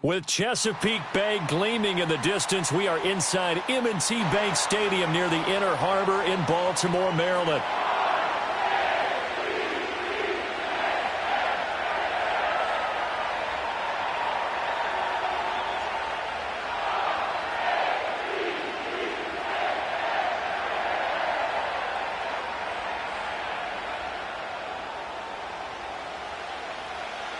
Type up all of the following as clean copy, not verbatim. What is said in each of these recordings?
With Chesapeake Bay gleaming in the distance, we are inside M&T Bank Stadium near the Inner Harbor in Baltimore, Maryland.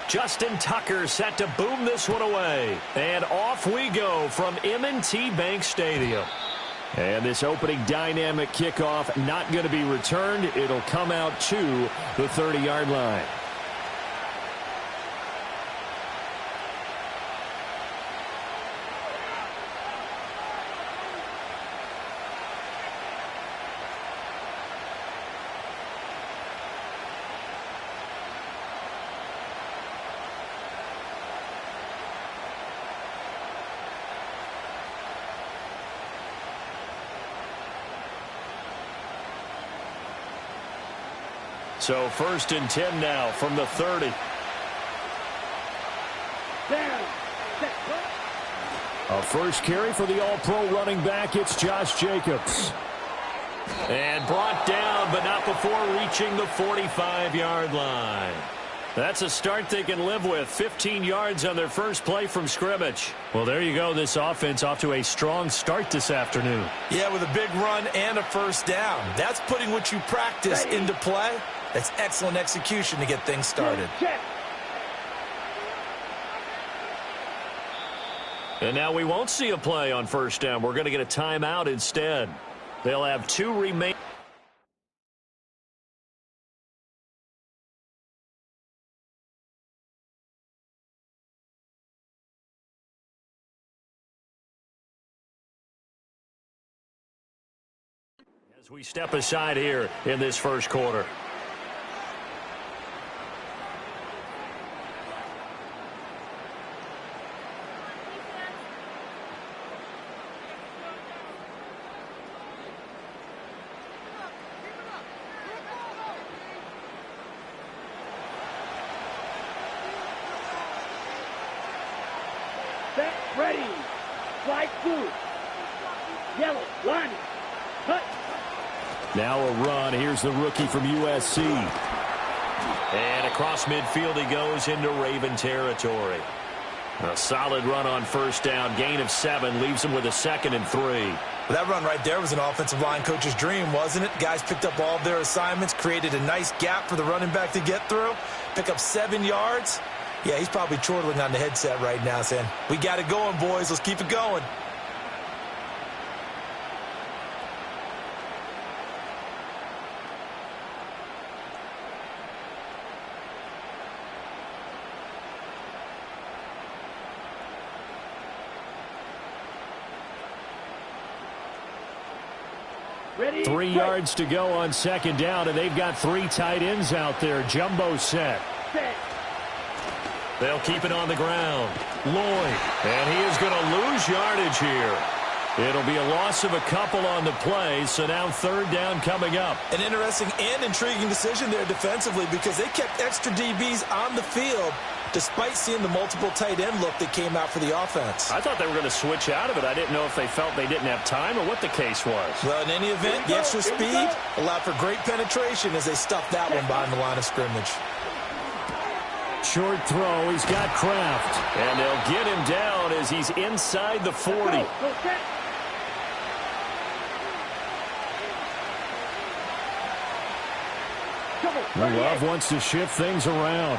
Justin Tucker set to boom this one away. And off we go from M&T Bank Stadium. And this opening dynamic kickoff not going to be returned. It'll come out to the 30-yard line. So 1st and 10 now from the 30. A first carry for the all-pro running back. It's Josh Jacobs. And brought down, but not before reaching the 45-yard line. That's a start they can live with. 15 yards on their first play from scrimmage. Well, there you go. This offense off to a strong start this afternoon. Yeah, with a big run and a first down. That's putting what you practice into play. That's excellent execution to get things started. And now we won't see a play on first down. We're going to get a timeout instead. They'll have 2 remaining. As we step aside here in this first quarter. Ready. Fly through. Yellow. Line. Cut. Now a run. Here's the rookie from USC. And across midfield he goes into Raven territory. A solid run on first down. Gain of 7. Leaves him with a 2nd and 3. Well, that run right there was an offensive line coach's dream, wasn't it? Guys picked up all of their assignments, created a nice gap for the running back to get through, pick up 7 yards. Yeah, he's probably chortling on the headset right now saying, we got it going, boys. Let's keep it going. Ready. 3 yards to go on 2nd down, and they've got 3 tight ends out there. Jumbo set. They'll keep it on the ground. Lloyd. And he is going to lose yardage here. It'll be a loss of a couple on the play, so now 3rd down coming up. An interesting and intriguing decision there defensively because they kept extra DBs on the field despite seeing the multiple tight end look that came out for the offense. I thought they were going to switch out of it. I didn't know if they felt they didn't have time or what the case was. Well, in any event, the extra speed allowed for great penetration as they stuffed that one behind the line of scrimmage. Short throw. He's got Kraft. And they'll get him down as he's inside the 40. Love wants to shift things around.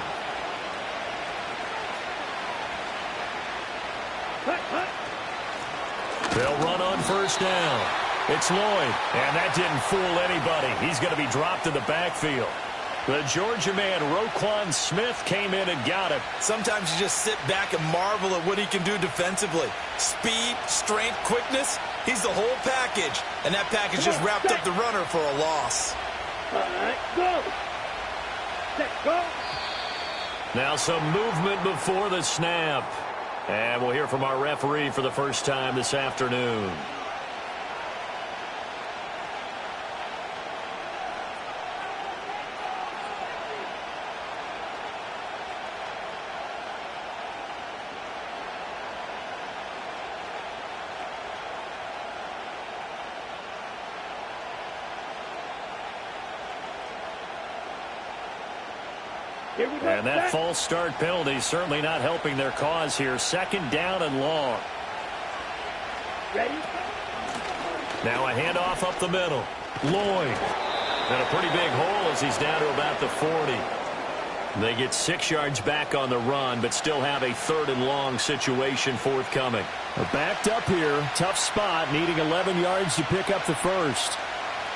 They'll run on first down. It's Lloyd. And that didn't fool anybody. He's going to be dropped in the backfield. The Georgia man, Roquan Smith, came in and got it. Sometimes you just sit back and marvel at what he can do defensively. Speed, strength, quickness. He's the whole package. And that package just wrapped up the runner for a loss. All right, go. Set, go. Now some movement before the snap. And we'll hear from our referee for the first time this afternoon. Here we go. And that false start penalty certainly not helping their cause here. Second down and long. Ready? Now a handoff up the middle. Lloyd. And a pretty big hole as he's down to about the 40. They get 6 yards back on the run, but still have a third and long situation forthcoming. Backed up here. Tough spot, needing 11 yards to pick up the first.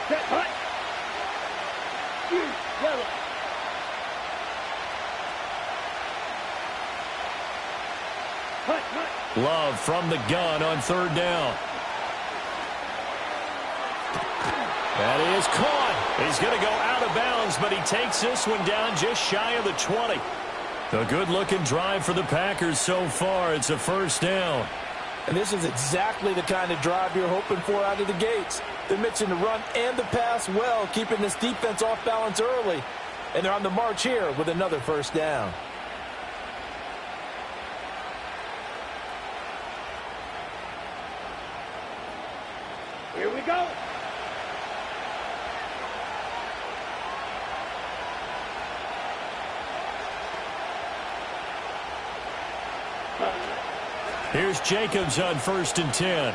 Set, hut. Yellow. Hut, hut. Love from the gun on third down. That is caught. He's going to go out of bounds, but he takes this one down just shy of the 20. A good-looking drive for the Packers so far. It's a first down. And this is exactly the kind of drive you're hoping for out of the gates. They're mixing the run and the pass well, keeping this defense off balance early. And they're on the march here with another first down. Here we go. Here's Jacobs on 1st and 10.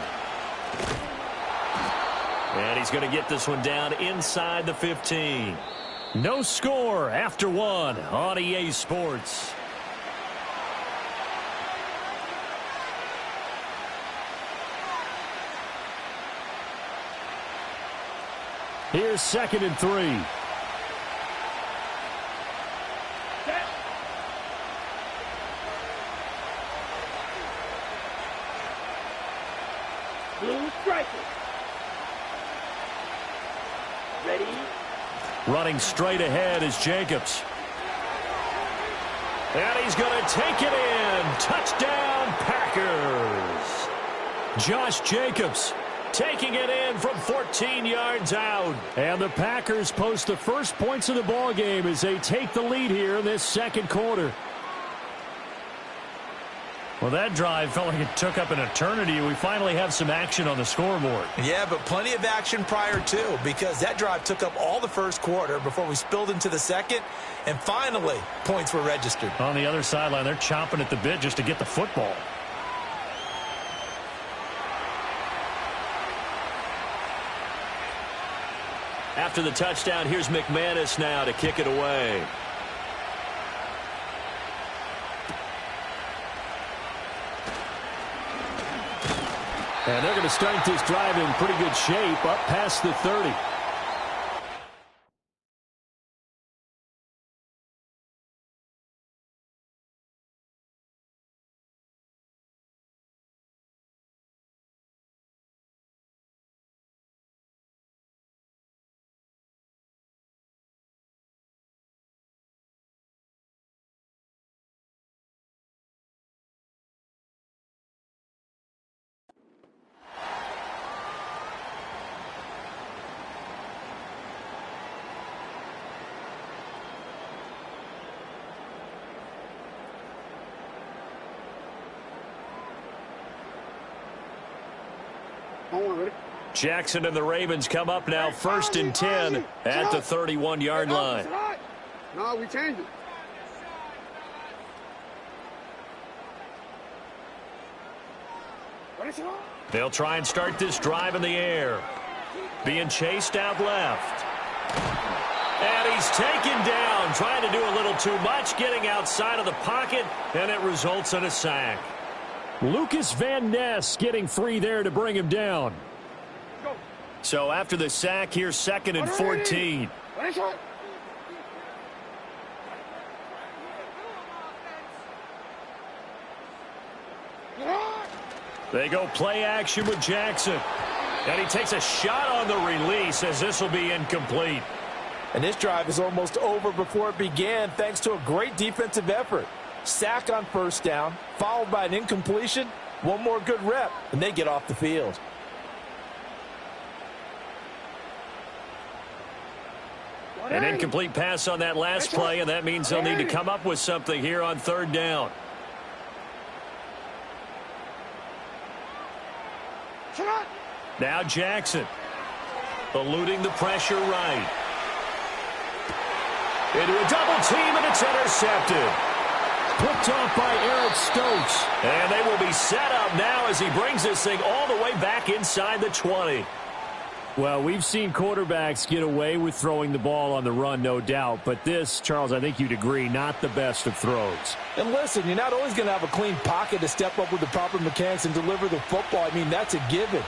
And he's going to get this one down inside the 15. No score after one on EA Sports. Here's 2nd and 3. Blue striker. Ready? Running straight ahead is Jacobs. And he's going to take it in. Touchdown, Packers. Josh Jacobs taking it in from 14 yards out. And the Packers post the first points of the ball game as they take the lead here in this second quarter. Well, that drive felt like it took up an eternity. We finally have some action on the scoreboard. Yeah, but plenty of action prior to, because that drive took up all the first quarter before we spilled into the second, and finally, points were registered. On the other sideline, they're chomping at the bit just to get the football. After the touchdown, here's McManus now to kick it away. And they're going to start this drive in pretty good shape, up past the 30. Jackson and the Ravens come up now, 1st and 10 at the 31-yard line. No, we changed it. They'll try and start this drive in the air. Being chased out left. And he's taken down, trying to do a little too much, getting outside of the pocket, and it results in a sack. Lucas Van Ness getting free there to bring him down. So after the sack, here's 2nd and 14. They go play action with Jackson. And he takes a shot on the release as this will be incomplete. And this drive is almost over before it began thanks to a great defensive effort. Sack on 1st down, followed by an incompletion. One more good rep, and they get off the field. An incomplete pass on that last play, and that means they'll need to come up with something here on 3rd down. Now Jackson, eluding the pressure right. Into a double team, and it's intercepted. Picked off by Eric Stokes. And they will be set up now as he brings this thing all the way back inside the 20. Well, we've seen quarterbacks get away with throwing the ball on the run, no doubt. But this, Charles, I think you'd agree, not the best of throws. And listen, you're not always going to have a clean pocket to step up with the proper mechanics and deliver the football. I mean, that's a given.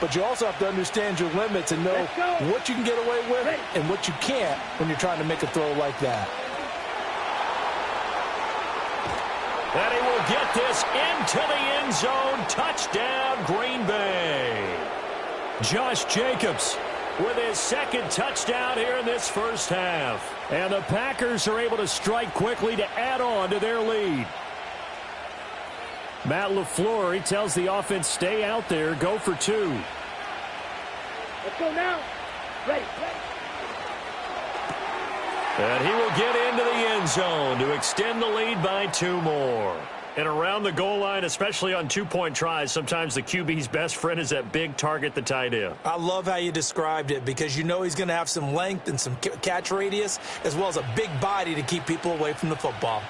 But you also have to understand your limits and know what you can get away with and what you can't when you're trying to make a throw like that. And he will get this into the end zone. Touchdown, Green Bay. Josh Jacobs with his second touchdown here in this first half. And the Packers are able to strike quickly to add on to their lead. Matt LaFleur, he tells the offense, stay out there, go for two. Let's go now. Ready. And he will get into the end zone to extend the lead by 2 more. And around the goal line, especially on two-point tries, sometimes the QB's best friend is that big target, the tight end. I love how you described it because you know he's going to have some length and some catch radius as well as a big body to keep people away from the football.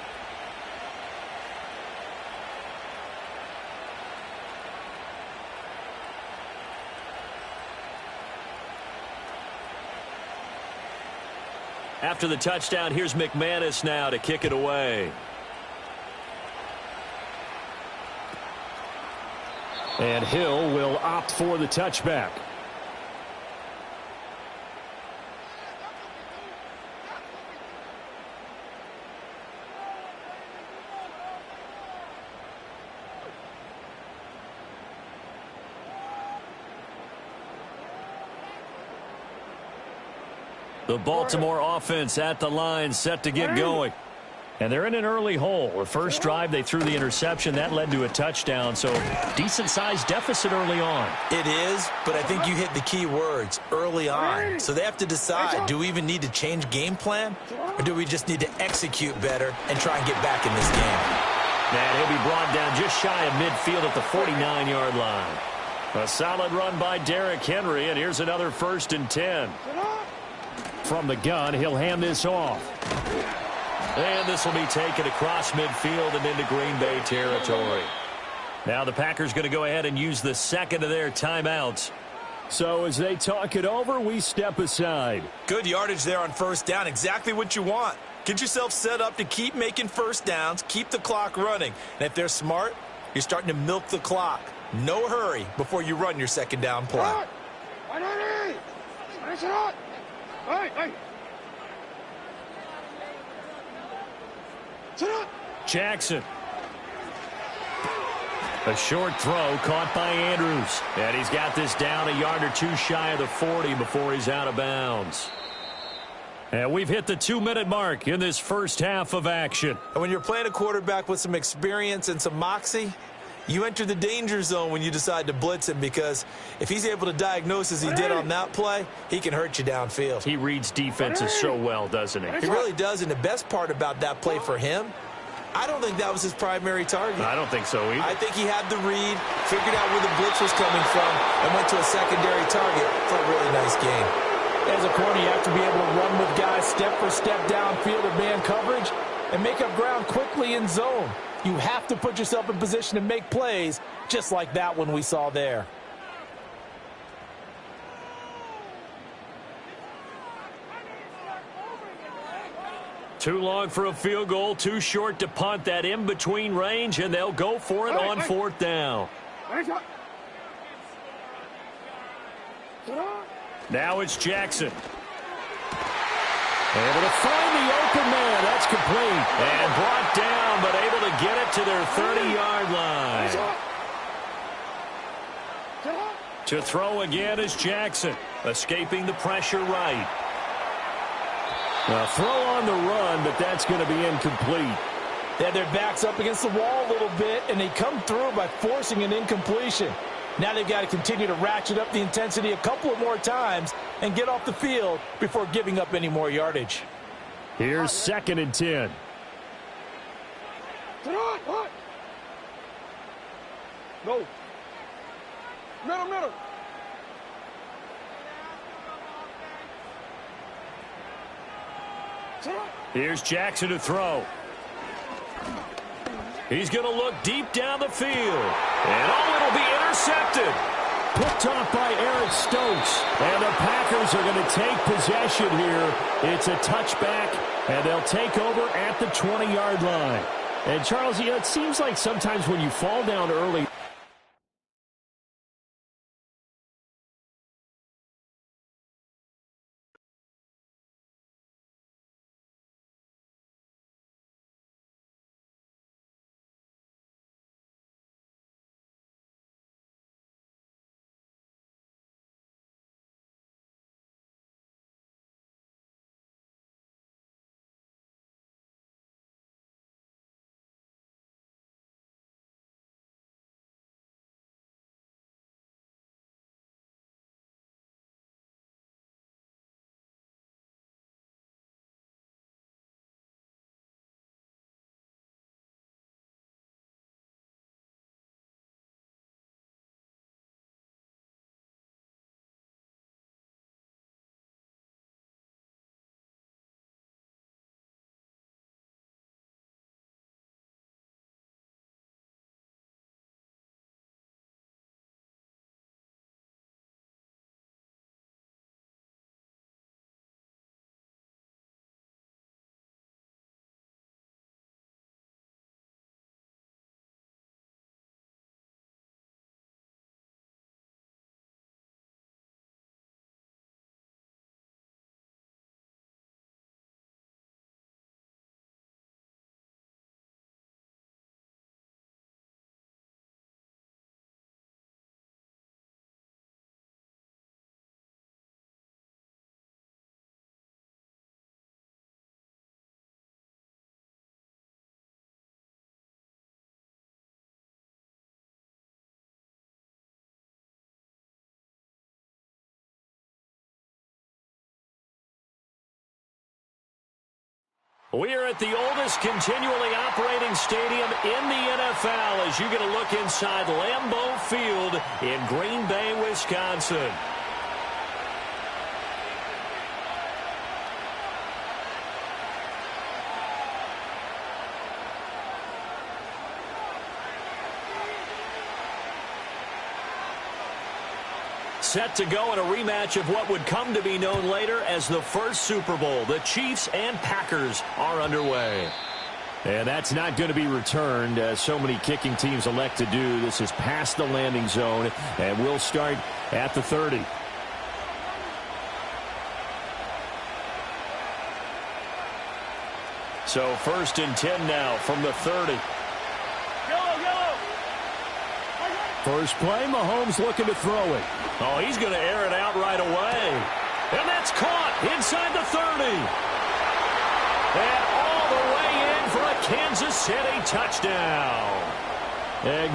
After the touchdown, here's McManus now to kick it away. And Hill will opt for the touchback. The Baltimore offense at the line, set to get going. And they're in an early hole. The first drive, they threw the interception. That led to a touchdown, so decent-sized deficit early on. It is, but I think you hit the key words, early on. So they have to decide, do we even need to change game plan, or do we just need to execute better and try and get back in this game? And he'll be brought down just shy of midfield at the 49-yard line. A solid run by Derrick Henry, and here's another 1st and 10. From the gun, he'll hand this off. And this will be taken across midfield and into Green Bay territory. Now the Packers going to go ahead and use the second of their timeouts. So as they talk it over, we step aside. Good yardage there on first down. Exactly what you want. Get yourself set up to keep making first downs, keep the clock running. And if they're smart, you're starting to milk the clock. No hurry before you run your second down play. Jackson. A short throw caught by Andrews. And he's got this down a yard or two shy of the 40 before he's out of bounds. And we've hit the 2-minute mark in this first half of action. And when you're playing a quarterback with some experience and some moxie, you enter the danger zone when you decide to blitz him, because if he's able to diagnose as he did on that play, he can hurt you downfield. He reads defenses so well, doesn't he? He really does, and the best part about that play for him, I don't think that was his primary target. I don't think so either. I think he had the read, figured out where the blitz was coming from, and went to a secondary target for a really nice game. As a corner, you have to be able to run with guys step for step downfield or man coverage and make up ground quickly in zone. You have to put yourself in position to make plays, just like that one we saw there. Too long for a field goal, too short to punt. That in-between range, and they'll go for it on 4th down. Now it's Jackson. Able to find the open man. That's complete. And brought down, but able to get it to their 30-yard line. To throw again is Jackson. Escaping the pressure right. A throw on the run, but that's going to be incomplete. They had their backs up against the wall a little bit, and they come through by forcing an incompletion. Now they've got to continue to ratchet up the intensity a couple of more times and get off the field before giving up any more yardage. Here's 2nd and 10. No. Middle. Here's Jackson to throw. He's going to look deep down the field. And it'll be intercepted. Picked off by Eric Stokes. And the Packers are going to take possession here. It's a touchback, and they'll take over at the 20-yard line. And, Charles, it seems like sometimes when you fall down early, we are at the oldest continually operating stadium in the NFL as you get a look inside Lambeau Field in Green Bay, Wisconsin. Set to go in a rematch of what would come to be known later as the first Super Bowl. The Chiefs and Packers are underway. And that's not going to be returned, as so many kicking teams elect to do. This is past the landing zone, and we'll start at the 30. So 1st and 10 now from the 30. First play, Mahomes looking to throw it. Oh, he's going to air it out right away. And that's caught inside the 30. And all the way in for a Kansas City touchdown.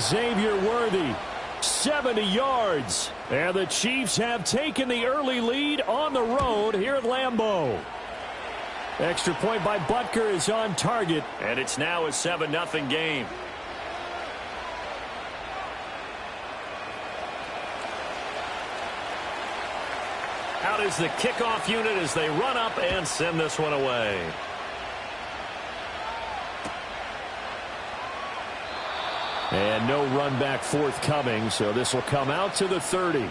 Xavier Worthy, 70 yards. And the Chiefs have taken the early lead on the road here at Lambeau. Extra point by Butker is on target. And it's now a 7-0 game. Out is the kickoff unit as they run up and send this one away. And no run back forthcoming, so this will come out to the 30.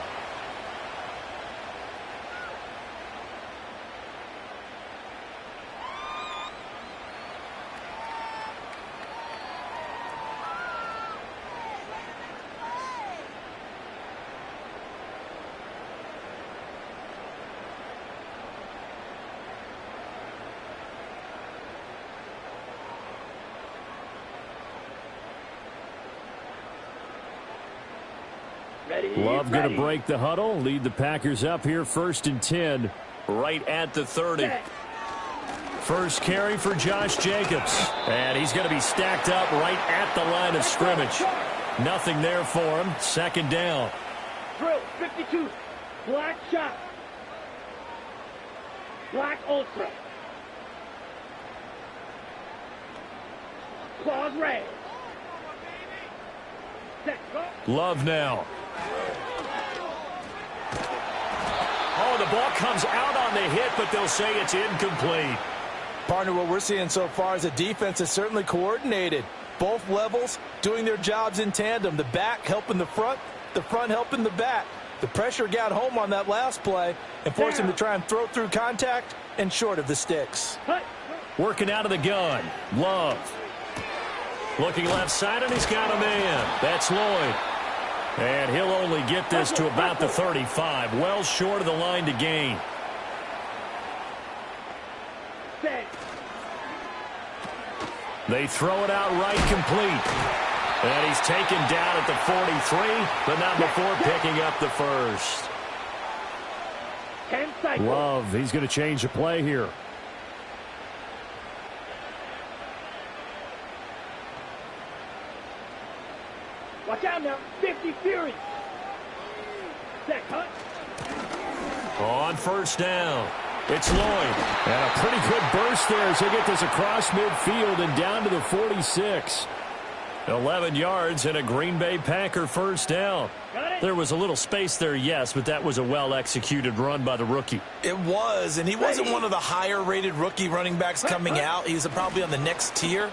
Love going to break the huddle, lead the Packers up here 1st and 10. Right at the 30. First carry for Josh Jacobs. And he's going to be stacked up right at the line of scrimmage. Nothing there for him. 2nd down. Drill 52. Black shot. Black ultra. Claws red. Set, go. Love now. Oh, the ball comes out on the hit, but they'll say it's incomplete. Partner, what we're seeing so far is the defense is certainly coordinated. Both levels doing their jobs in tandem. The back helping the front helping the back. The pressure got home on that last play and forced him to try and throw through contact and short of the sticks. Working out of the gun. Love. Looking left side, and he's got a man. That's Lloyd. And he'll only get this to about the 35. Well short of the line to gain. They throw it out right, complete. And he's taken down at the 43, but not before picking up the first. Love, he's going to change the play here. Watch out now, 50 Fury. Set cut. On first down, it's Lloyd. And a pretty good burst there as he'll get this across midfield and down to the 46. 11 yards and a Green Bay Packer first down. There was a little space there, yes, but that was a well-executed run by the rookie. It was, and he wasn't one of the higher-rated rookie running backs coming out. He was probably on the next tier.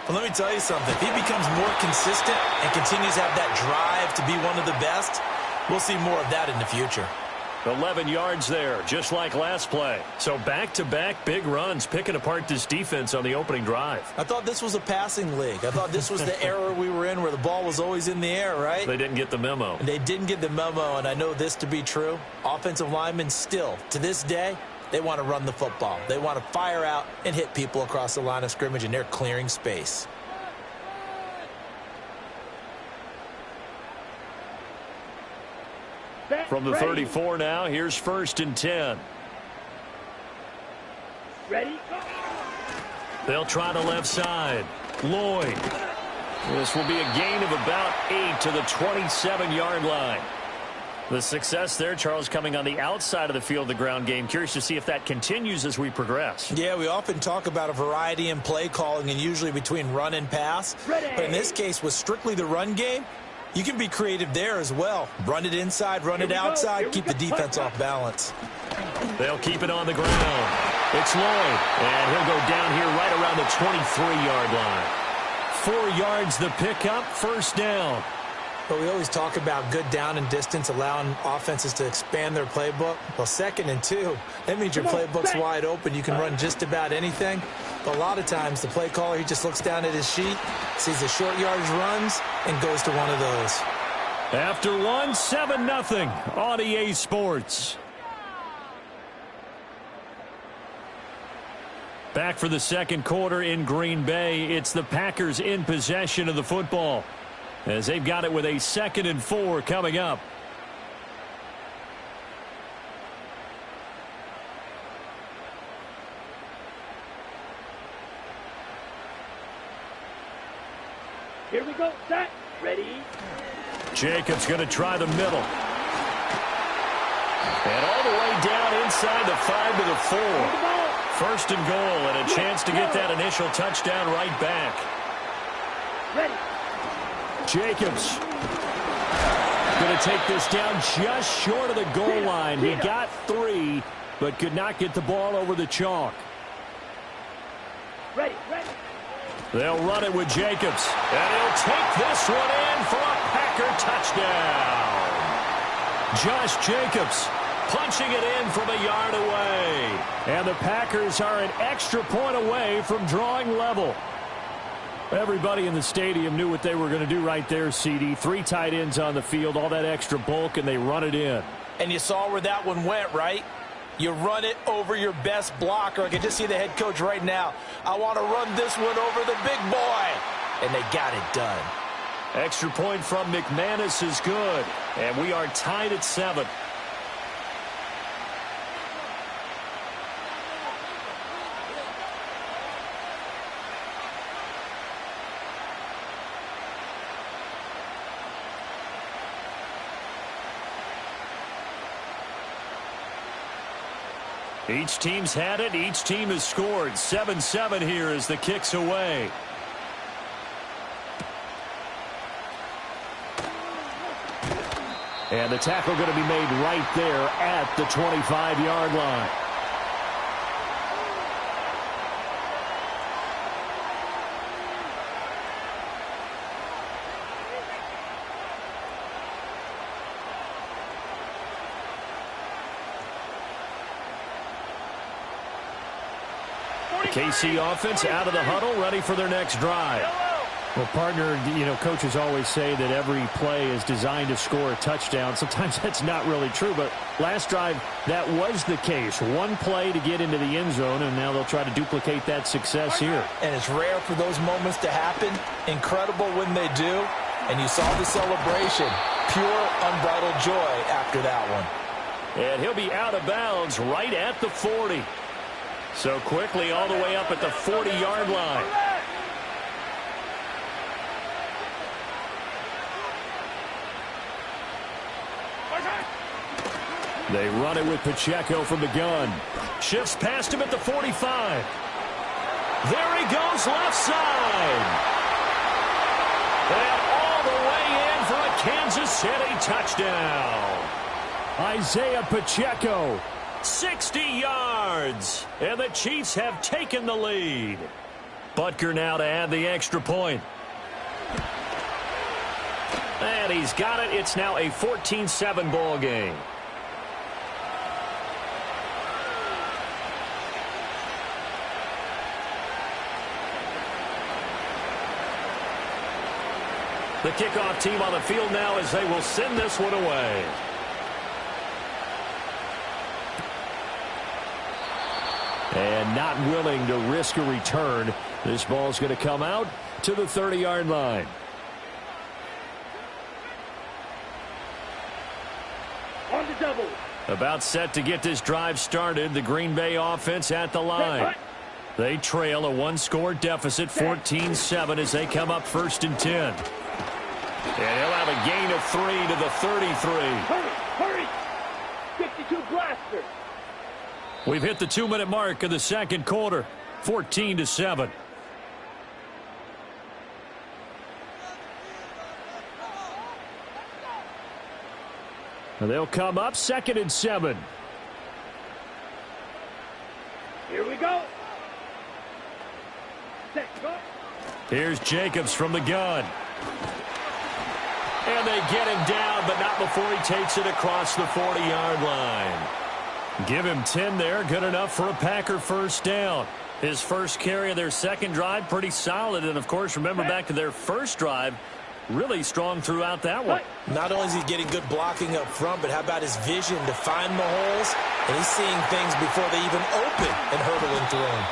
But let me tell you something. If he becomes more consistent and continues to have that drive to be one of the best, we'll see more of that in the future. 11 yards there, just like last play. So back-to-back big runs, picking apart this defense on the opening drive. I thought this was a passing league. I thought this was the era we were in where the ball was always in the air, right? They didn't get the memo. They didn't get the memo, and I know this to be true. Offensive linemen still, to this day, they want to run the football. They want to fire out and hit people across the line of scrimmage, and they're clearing space. From the 34 now, here's first and 10. Ready? They'll try the left side. Lloyd. This will be a gain of about 8 to the 27-yard line. The success there, Charles, coming on the outside of the field, the ground game. Curious to see if that continues as we progress. Yeah, we often talk about a variety in play calling and usually between run and pass. But in this case, with strictly the run game, you can be creative there as well. Run it inside, run it outside, keep the defense off balance. They'll keep it on the ground. It's Lloyd, and he'll go down here right around the 23-yard line. 4 yards the pickup, first down. But we always talk about good down and distance, allowing offenses to expand their playbook. Well, 2nd and 2, that means your playbook's wide open. You can run just about anything. But a lot of times, the play caller, he just looks down at his sheet, sees the short yardage runs, and goes to one of those. After one, 7-0 on EA Sports. Back for the second quarter in Green Bay. It's the Packers in possession of the football, as they've got it with a 2nd and 4 coming up. Here we go. Set. Ready. Jacobs going to try the middle. And all the way down inside the 5 to the 4. First and goal, and a chance to get that initial touchdown right back. Ready. Jacobs going to take this down just short of the goal line. He got 3, but could not get the ball over the chalk. Ready, ready. They'll run it with Jacobs, and he'll take this one in for a Packer touchdown. Josh Jacobs punching it in from a yard away. And the Packers are an extra point away from drawing level. Everybody in the stadium knew what they were going to do right there, CD. 3 tight ends on the field, all that extra bulk, and they run it in. And you saw where that one went, right? You run it over your best blocker. I can just see the head coach right now. I want to run this one over the big boy. And they got it done. Extra point from McManus is good. And we are tied at 7. Each team's had it. Each team has scored. 7-7 here as the kick's away. And the tackle going to be made right there at the 25-yard line. KC offense out of the huddle, ready for their next drive. Well, partner, coaches always say that every play is designed to score a touchdown. Sometimes that's not really true, but last drive, that was the case. One play to get into the end zone, and now they'll try to duplicate that success here. And it's rare for those moments to happen. Incredible when they do. And you saw the celebration. Pure, unbridled joy after that one. And he'll be out of bounds right at the 40. So quickly all the way up at the 40-yard line. They run it with Pacheco from the gun. Shifts past him at the 45. There he goes, left side. And all the way in for a Kansas City touchdown. Isaiah Pacheco. 60 yards. And the Chiefs have taken the lead. Butker now to add the extra point. And he's got it. It's now a 14-7 ball game. The kickoff team on the field now as they will send this one away. And not willing to risk a return. This ball's going to come out to the 30-yard line. On the double. About set to get this drive started. The Green Bay offense at the line. They trail a one-score deficit, 14-7, as they come up 1st and 10. And he'll have a gain of 3 to the 33. Hurry! 52 blaster. We've hit the 2-minute mark of the second quarter, 14-7. And they'll come up 2nd and 7. Here we go. Set, go. Here's Jacobs from the gun. And they get him down, but not before he takes it across the 40-yard line. Give him 10 there, good enough for a Packer first down. His first carry of their second drive, pretty solid. And, of course, remember back to their first drive, really strong throughout that one. Not only is he getting good blocking up front, but how about his vision to find the holes? And he's seeing things before they even open and hurdling through them.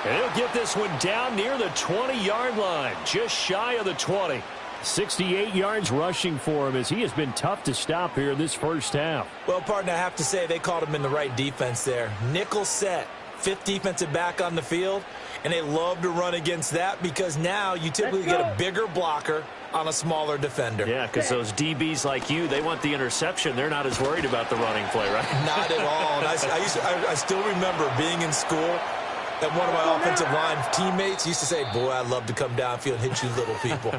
And he'll get this one down near the 20-yard line, just shy of the 20. 68 yards rushing for him as he has been tough to stop here in this first half. Well, partner, I have to say they called him in the right defense there. Nickel set, 5th defensive back on the field, and they love to run against that because now you typically get a bigger blocker on a smaller defender. Yeah, because those DBs like you, they want the interception. They're not as worried about the running play, right? Not at all. And I still remember being in school, and one of my offensive line teammates used to say, boy, I'd love to come downfield and hit you little people.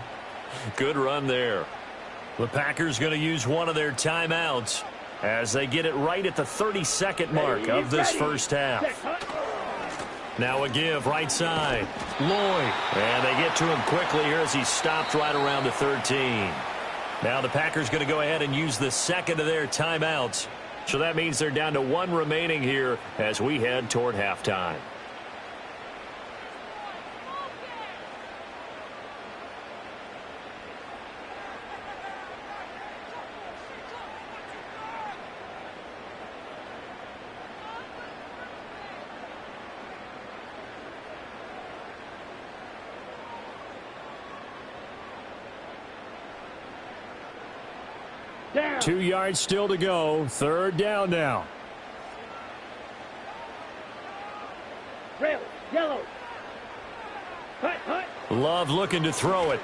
Good run there. The Packers going to use one of their timeouts as they get it right at the 32nd mark of this first half. Now a give right side. Lloyd. And they get to him quickly here as he stopped right around the 13. Now the Packers going to go ahead and use the second of their timeouts. So that means they're down to 1 remaining here as we head toward halftime. Down. 2 yards still to go. 3rd down now. Rail. Yellow. Hut. Love looking to throw it.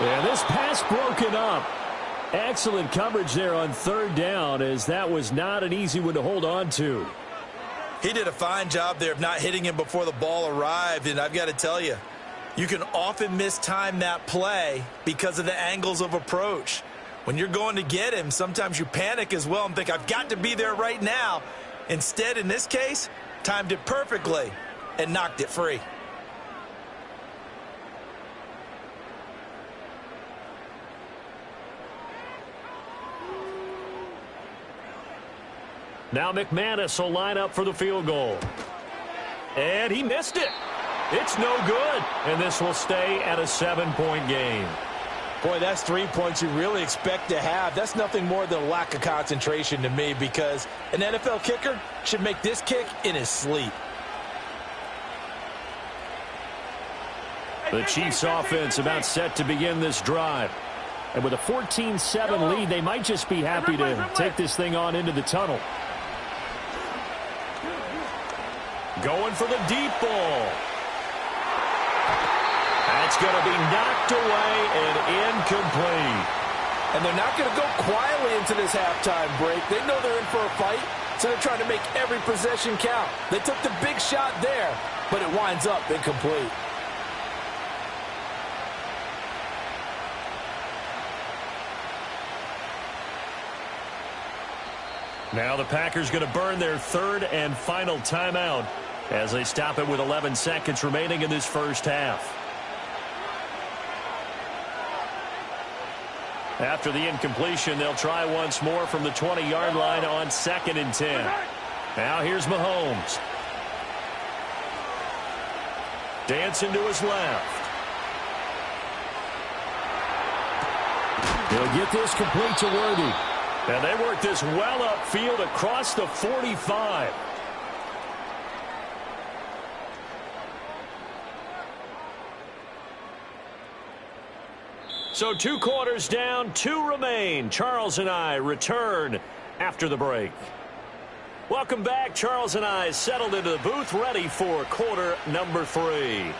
And this pass broken up. Excellent coverage there on 3rd down as that was not an easy one to hold on to. He did a fine job there of not hitting him before the ball arrived, and I've got to tell you, you can often mistime that play because of the angles of approach. When you're going to get him, sometimes you panic as well and think, I've got to be there right now. Instead, in this case, timed it perfectly and knocked it free. Now McManus will line up for the field goal. and he missed it. It's no good, and this will stay at a 7-point game. Boy, that's 3 points you really expect to have. That's nothing more than a lack of concentration to me, because an NFL kicker should make this kick in his sleep. The Chiefs offense about set to begin this drive. And with a 14-7 lead, they might just be happy to take this thing on into the tunnel. Going for the deep ball. That's going to be knocked away and incomplete. And they're not going to go quietly into this halftime break. They know they're in for a fight, so they're trying to make every possession count. They took the big shot there, but it winds up incomplete. Now the Packers going to burn their third and final timeout as they stop it with 11 seconds remaining in this first half. After the incompletion, they'll try once more from the 20-yard line on 2nd and 10. Now here's Mahomes. Dancing to his left. He'll get this complete to Worthy. And they work this well upfield across the 45. So 2 quarters down, 2 remain. Charles and I return after the break. Welcome back. Charles and I settled into the booth, ready for quarter number 3.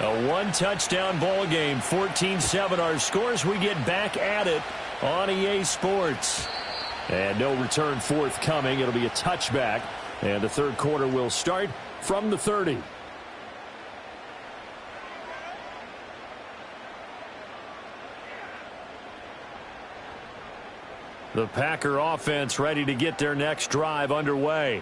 A 1-touchdown ball game, 14-7 our scores. We get back at it on EA Sports. And no return forthcoming. It'll be a touchback. And the third quarter will start from the 30. The Packer offense ready to get their next drive underway.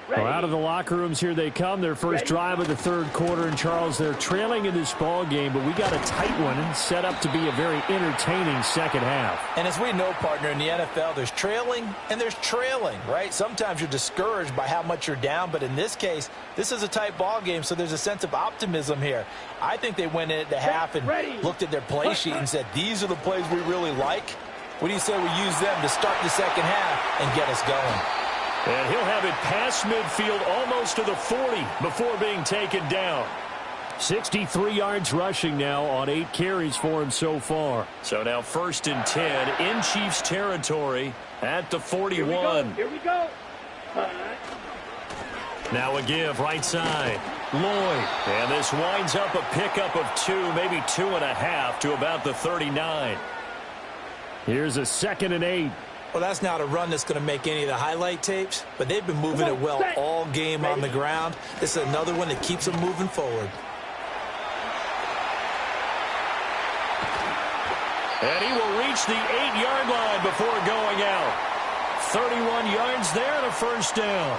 Well, out of the locker rooms here they come. Their first drive of the third quarter. And, Charles, they're trailing in this ball game, but we got a tight one set up to be a very entertaining second half. And as we know, partner, in the NFL, there's trailing and there's trailing, right? Sometimes you're discouraged by how much you're down, but in this case, this is a tight ball game, so there's a sense of optimism here. I think they went in at the half and looked at their play sheet and said, these are the plays we really like. What do you say we use them to start the second half and get us going? And he'll have it past midfield almost to the 40 before being taken down. 63 yards rushing now on 8 carries for him so far. So now 1st and 10 in Chiefs territory at the 41. Here we go. Now a give right side. Lloyd. And this winds up a pickup of 2, maybe 2.5 to about the 39. Here's a 2nd and 8. Well, that's not a run that's going to make any of the highlight tapes, but they've been moving it well all game on the ground. This is another one that keeps them moving forward. And he will reach the 8-yard line before going out. 31 yards there and a first down.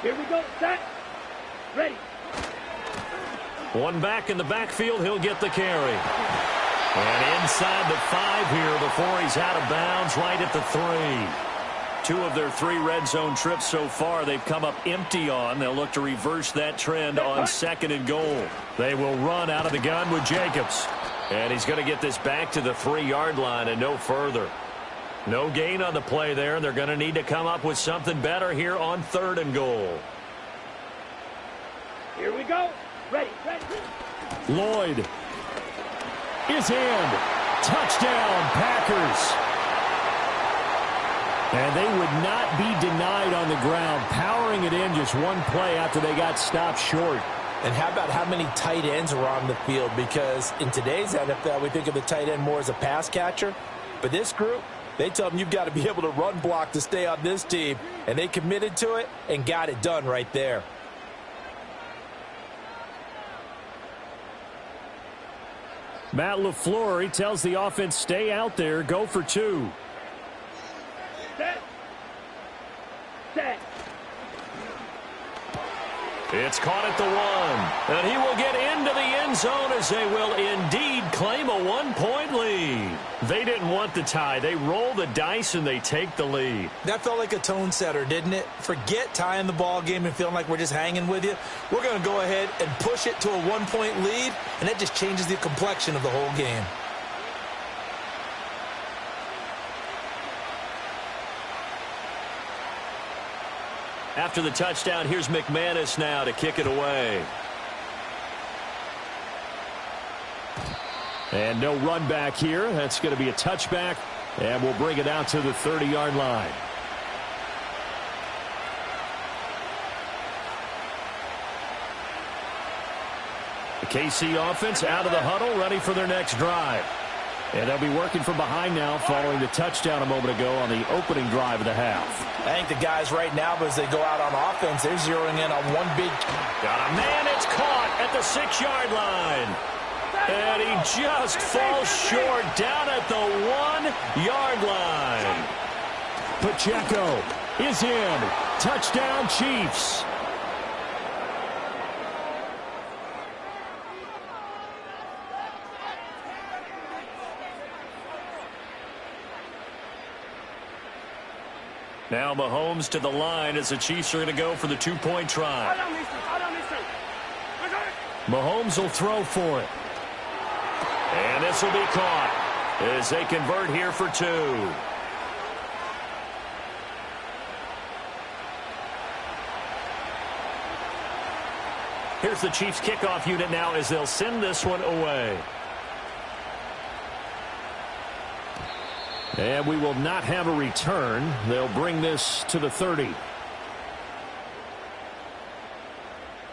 Here we go. Set. Ready. One back in the backfield. He'll get the carry. And inside the 5 here before he's out of bounds, right at the 3. 2 of their 3 red zone trips so far they've come up empty on. They'll look to reverse that trend on 2nd and goal. They will run out of the gun with Jacobs. And he's going to get this back to the 3-yard line and no further. No gain on the play there, and they're going to need to come up with something better here on 3rd and goal. Here we go. Ready. Lloyd is in. Touchdown, Packers. And they would not be denied on the ground, powering it in just one play after they got stopped short. And how about how many tight ends are on the field? Because in today's NFL, we think of the tight end more as a pass catcher. But this group, they tell them you've got to be able to run block to stay on this team. And they committed to it and got it done right there. Matt LaFleur, he tells the offense, stay out there, go for 2. Set. It's caught at the 1. And he will get into the end zone as they will indeed claim a 1-point lead. They didn't want the tie. They roll the dice and they take the lead. That felt like a tone setter, didn't it? Forget tying the ball game and feeling like we're just hanging with you. We're going to go ahead and push it to a 1-point lead, and that just changes the complexion of the whole game. After the touchdown, here's McManus now to kick it away. And no run back here. That's going to be a touchback, and we'll bring it out to the 30-yard line. The KC offense out of the huddle, ready for their next drive. And they'll be working from behind now following the touchdown a moment ago on the opening drive of the half. I think the guys right now, as they go out on offense, they're zeroing in on one big... Got a man, it's caught at the 6-yard line. And he just falls short down at the 1-yard line. Pacheco is in. Touchdown, Chiefs. Now Mahomes to the line as the Chiefs are going to go for the 2-point try. Mahomes will throw for it. And this will be caught as they convert here for 2. Here's the Chiefs kickoff unit now as they'll send this one away. And we will not have a return. They'll bring this to the 30.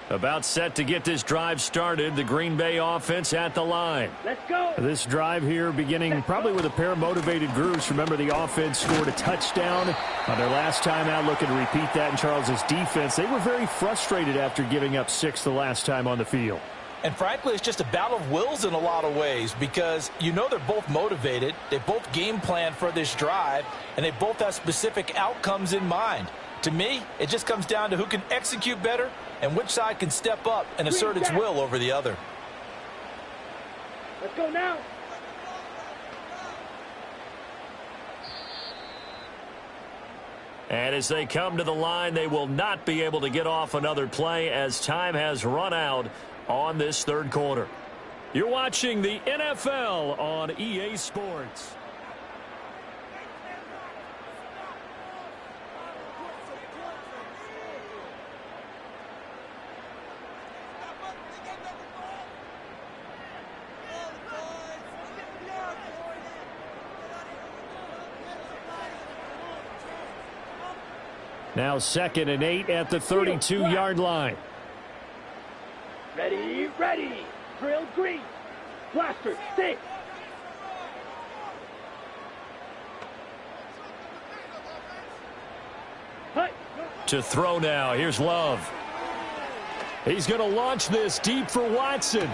About set to get this drive started. The Green Bay offense at the line. Let's go. This drive here beginning probably with a pair of motivated groups. Remember, the offense scored a touchdown on their last time out. Looking to repeat that in Charles's defense. They were very frustrated after giving up 6 the last time on the field. And frankly, it's just a battle of wills in a lot of ways because you know they're both motivated. They both game plan for this drive, and they both have specific outcomes in mind. To me, it just comes down to who can execute better and which side can step up and assert its will over the other. Let's go now. And as they come to the line, they will not be able to get off another play as time has run out on this third quarter. You're watching the NFL on EA Sports. Now 2nd and 8 at the 32-yard line. Ready, ready. Drill green. Blaster, stick. Hut. To throw now. Here's Love. He's going to launch this deep for Watson.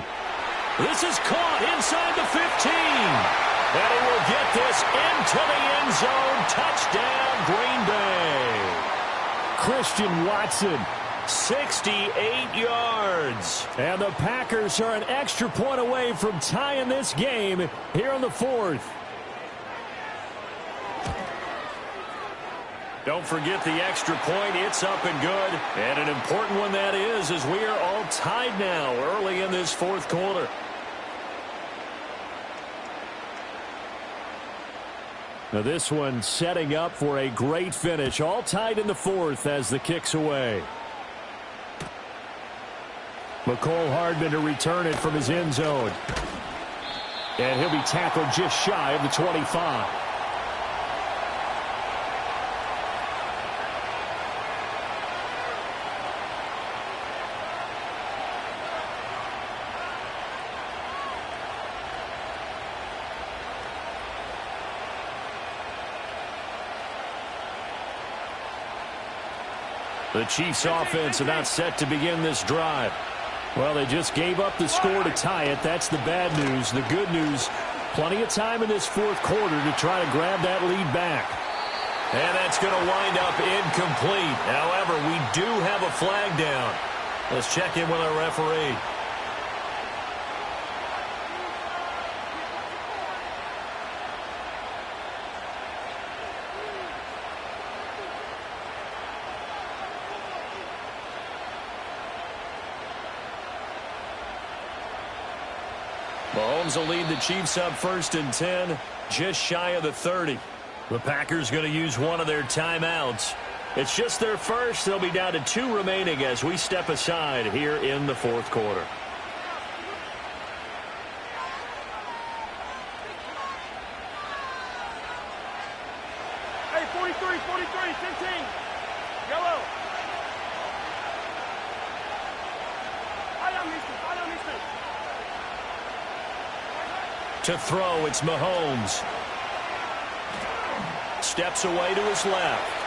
This is caught inside the 15. And he will get this into the end zone. Touchdown, Green Bay. Christian Watson. 68 yards. And the Packers are an extra point away from tying this game here on the 4th. Don't forget the extra point. It's up and good. And an important one that is, as we are all tied now early in this 4th quarter. Now this one setting up for a great finish. All tied in the 4th as the kick's away. McCole Hardman to return it from his end zone. And he'll be tackled just shy of the 25. The Chiefs offense about set to begin this drive. Well, they just gave up the score to tie it. That's the bad news. The good news, plenty of time in this 4th quarter to try to grab that lead back. And that's going to wind up incomplete. However, we do have a flag down. Let's check in with our referee. Mahomes will lead the Chiefs up 1st and 10, just shy of the 30. The Packers going to use one of their timeouts. It's just their first. They'll be down to 2 remaining as we step aside here in the 4th quarter. Hey, 43, 15. Yellow. I don't need To throw, it's Mahomes. Steps away to his left.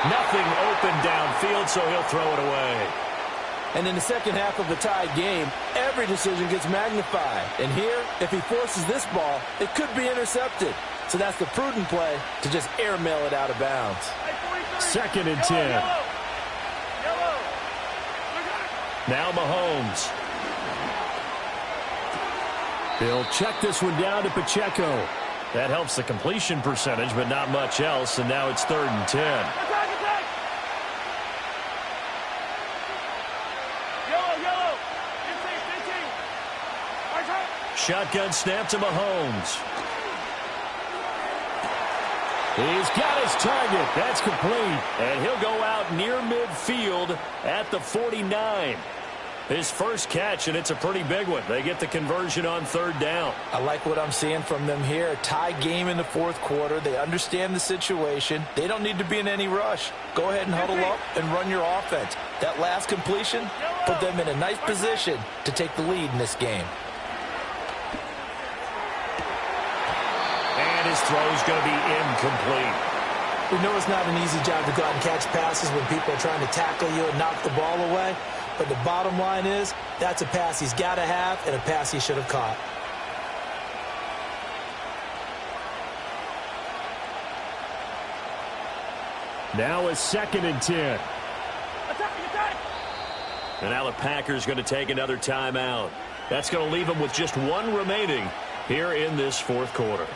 Nothing open downfield, so he'll throw it away. And in the second half of the tied game, every decision gets magnified. And here, if he forces this ball, it could be intercepted. So that's the prudent play to just airmail it out of bounds. 2nd and 10. Yellow. Now Mahomes. They'll check this one down to Pacheco. That helps the completion percentage, but not much else, and now it's 3rd and 10. Attack. Yellow. 15. Shotgun snap to Mahomes. He's got his target. That's complete. And he'll go out near midfield at the 49. His first catch, and it's a pretty big one. They get the conversion on 3rd down. I like what I'm seeing from them here. A tie game in the 4th quarter. They understand the situation. They don't need to be in any rush. Go ahead and huddle up and run your offense. That last completion put them in a nice position to take the lead in this game. And his throw's going to be incomplete. We know it's not an easy job to go out and catch passes when people are trying to tackle you and knock the ball away. But the bottom line is, that's a pass he's got to have and a pass he should have caught. Now a 2nd and 10. Attack. And now the Packers going to take another timeout. That's going to leave them with just 1 remaining here in this 4th quarter.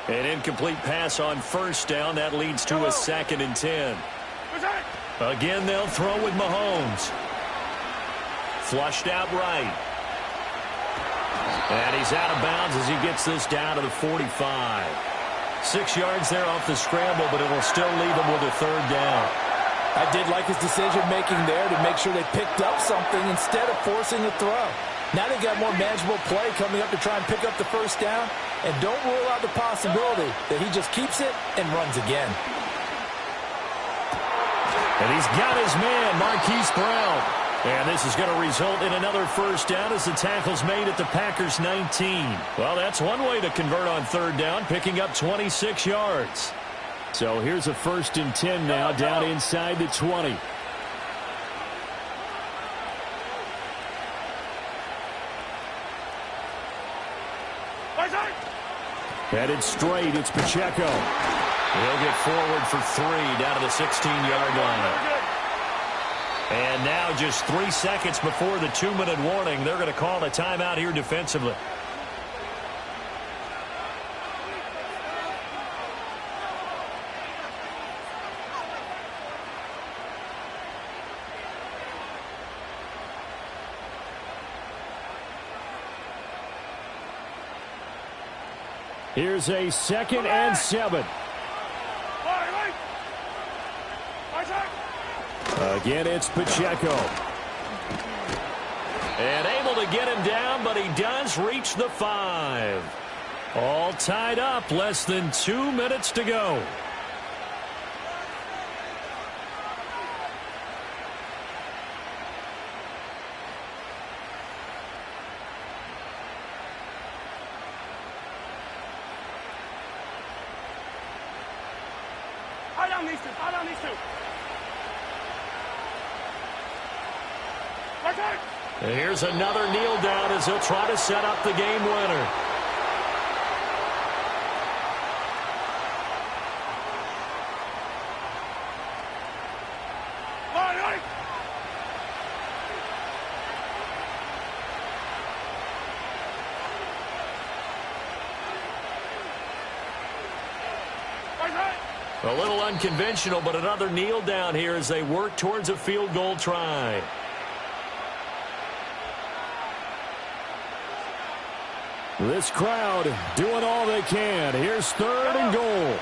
An incomplete pass on 1st down. That leads to a 2nd and 10. Again, they'll throw with Mahomes. Flushed out right. And he's out of bounds as he gets this down to the 45. 6 yards there off the scramble, but it'll still leave him with a 3rd down. I did like his decision-making there to make sure they picked up something instead of forcing a throw. Now they've got more manageable play coming up to try and pick up the 1st down. And don't rule out the possibility that he just keeps it and runs again. And he's got his man, Marquise Brown. And this is going to result in another 1st down as the tackle's made at the Packers' 19. Well, that's one way to convert on 3rd down, picking up 26 yards. So here's a 1st and 10 now, down inside the 20. Headed straight, it's Pacheco. He'll get forward for 3 down to the 16-yard line. And now just 3 seconds before the 2-minute warning, they're going to call a timeout here defensively. Here's a 2nd and 7. Again, it's Pacheco. And able to get him down, but he does reach the 5. All tied up, less than 2 minutes to go. Here's another kneel down as he'll try to set up the game winner. A little unconventional, but another kneel down here as they work towards a field goal try. This crowd doing all they can. Here's 3rd and goal.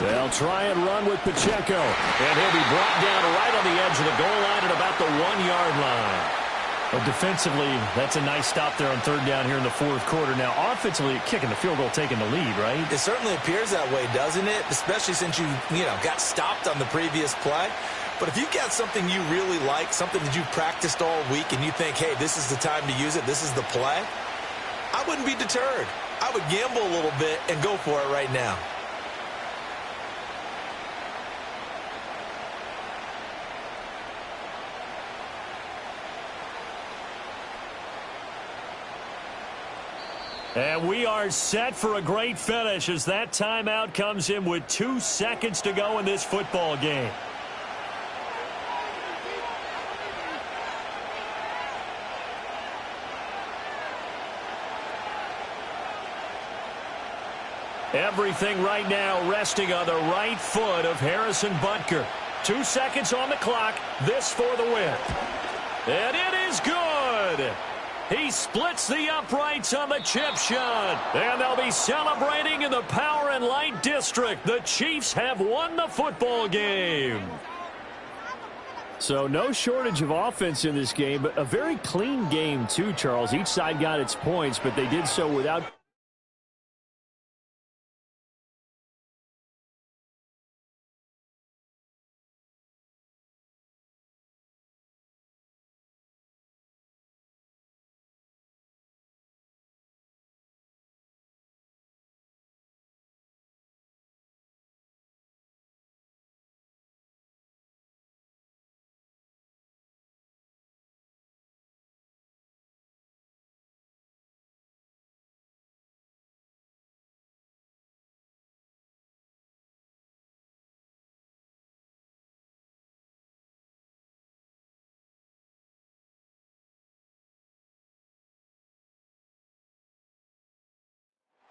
They'll try and run with Pacheco. And he'll be brought down right on the edge of the goal line at about the 1-yard line. Well, defensively, that's a nice stop there on 3rd down here in the 4th quarter. Now, offensively, kicking the field goal, taking the lead, right? It certainly appears that way, doesn't it? Especially since you got stopped on the previous play. But if you've got something you really like, something that you've practiced all week, and you think, hey, this is the time to use it, this is the play, I wouldn't be deterred. I would gamble a little bit and go for it right now. And we are set for a great finish as that timeout comes in with 2 seconds to go in this football game. Everything right now resting on the right foot of Harrison Butker. 2 seconds on the clock. This for the win. And it is good. He splits the uprights on the chip shot. And they'll be celebrating in the Power and Light District. The Chiefs have won the football game. So no shortage of offense in this game, but a very clean game too, Charles. Each side got its points, but they did so without...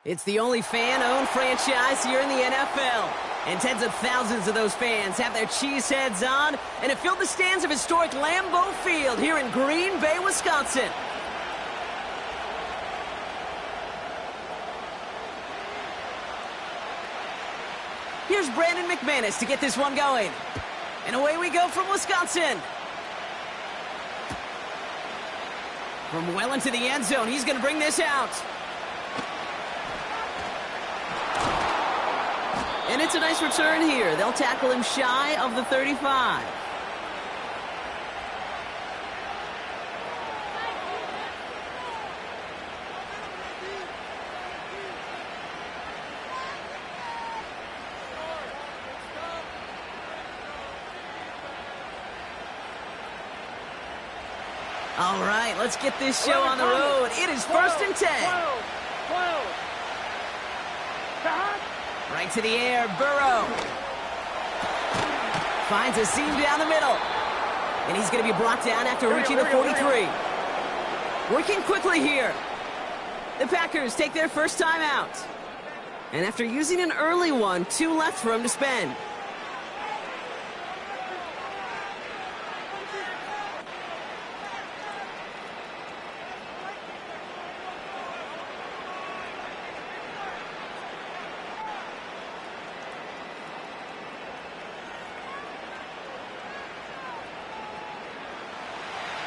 It's the only fan-owned franchise here in the NFL. And tens of thousands of those fans have their cheese heads on and have filled the stands of historic Lambeau Field here in Green Bay, Wisconsin. Here's Brandon McManus to get this one going. And away we go from Wisconsin. From well into the end zone, he's going to bring this out. And it's a nice return here. They'll tackle him shy of the 35. All right, let's get this show on the road. It is 1st and 10. 12. Right to the air, Burrow. Finds a seam down the middle. And he's going to be brought down after reaching the 43. Working quickly here. The Packers take their first time out. And after using an early one, 2 left for him to spend.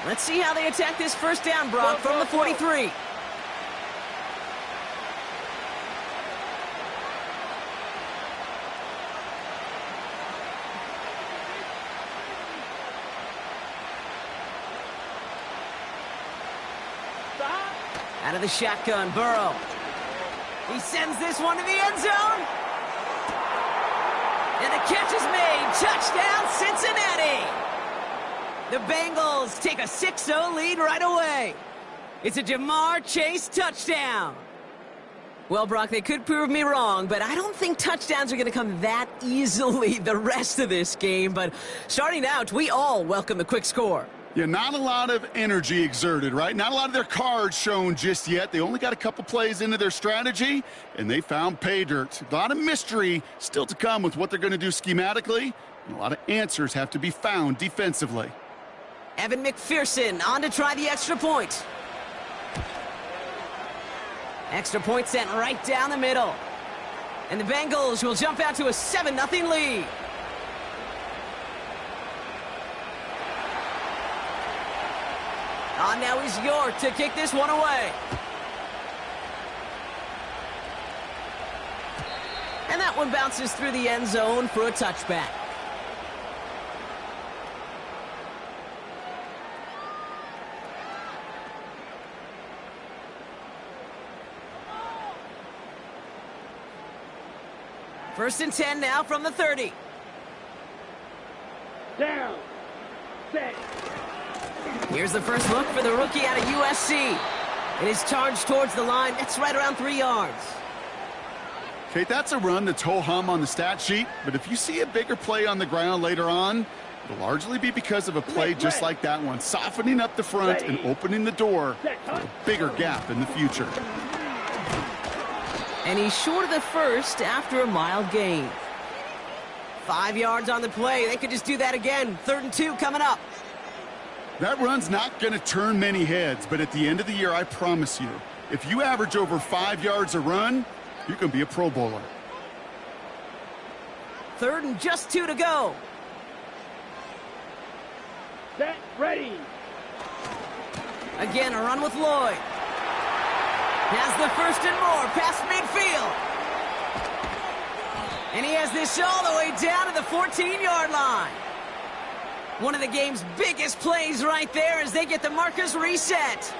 Let's see how they attack this first down, Brock, from the 43. Out of the shotgun, Burrow. He sends this one to the end zone. And And the catch is made. Touchdown, Cincinnati. The Bengals take a 6-0 lead right away. It's a Jamar Chase touchdown. Well, Brock, they could prove me wrong, but I don't think touchdowns are going to come that easily the rest of this game. But starting out, we all welcome the quick score. Yeah, not a lot of energy exerted, right? Not a lot of their cards shown just yet. They only got a couple plays into their strategy, and they found pay dirt. A lot of mystery still to come with what they're going to do schematically, and a lot of answers have to be found defensively. Evan McPherson on to try the extra point. Extra point sent right down the middle. And the Bengals will jump out to a 7-0 lead. On now is York to kick this one away. And that one bounces through the end zone for a touchback. First and 10 now from the 30. Down. Set. Here's the first look for the rookie out of USC. It is charged towards the line. That's right around 3 yards. Kate, that's a run that's ho-hum on the stat sheet, but if you see a bigger play on the ground later on, it'll largely be because of a play just like that one, softening up the front and opening the door for a bigger gap in the future. And he's short of the first after a mild gain. 5 yards on the play. They could just do that again. 3rd and 2 coming up. That run's not going to turn many heads, but at the end of the year, I promise you, if you average over 5 yards a run, you're going to be a Pro Bowler. 3rd and just 2 to go. Set. Ready. Again, a run with Lloyd. Has the 1st and more past midfield. And he has this all the way down to the 14-yard line. One of the game's biggest plays right there as they get the markers reset.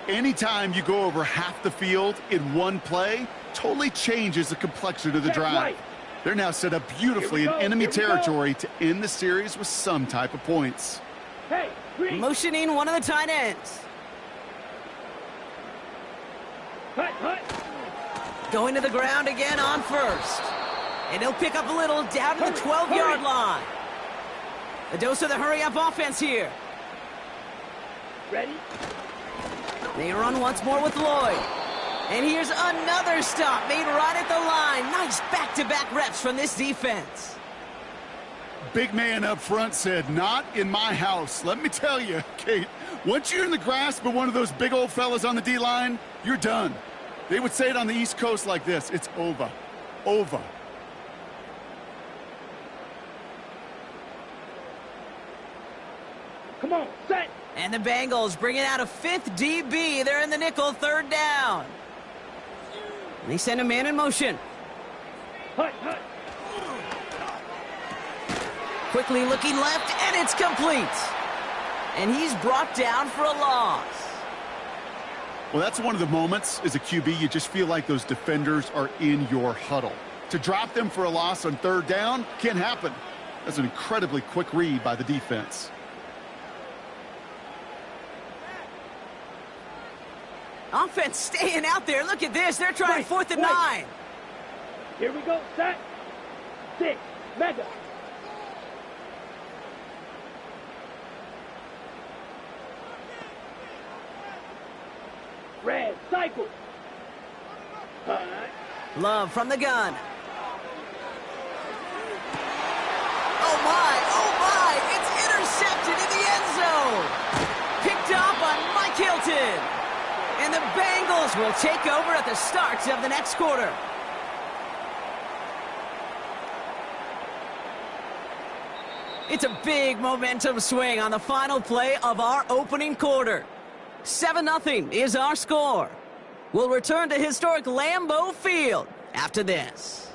Anytime you go over half the field in one play, totally changes the complexion of the drive. They're now set up beautifully in enemy territory to end the series with some type of points. Hey, motioning one of the tight ends. Hut. Going to the ground again on 1st. And he'll pick up a little down to the 12-yard line. A dose of the hurry-up offense here. Ready. They run once more with Lloyd. And here's another stop made right at the line. Nice back-to-back reps from this defense. Big man up front said, "Not in my house." Let me tell you, Kate, once you're in the grasp of one of those big old fellas on the D-line, you're done. They would say it on the East Coast like this: it's over. Over. Come on, set. And the Bengals bringing out a 5th DB. They're in the nickel, 3rd down. They send a man in motion. Hut. Quickly looking left, and it's complete. And he's brought down for a loss. Well, that's one of the moments as a QB you just feel like those defenders are in your huddle. To drop them for a loss on 3rd down can't happen. That's an incredibly quick read by the defense. Offense staying out there. Look at this. They're trying 4th and 9. Here we go. Set. 6. Mega. Red. Cycle. Hut. Love from the gun. Oh, my. It's intercepted in the end zone. Picked up on Mike Hilton. And the Bengals will take over at the start of the next quarter. It's a big momentum swing on the final play of our opening quarter. 7-0 is our score. We'll return to historic Lambeau Field after this.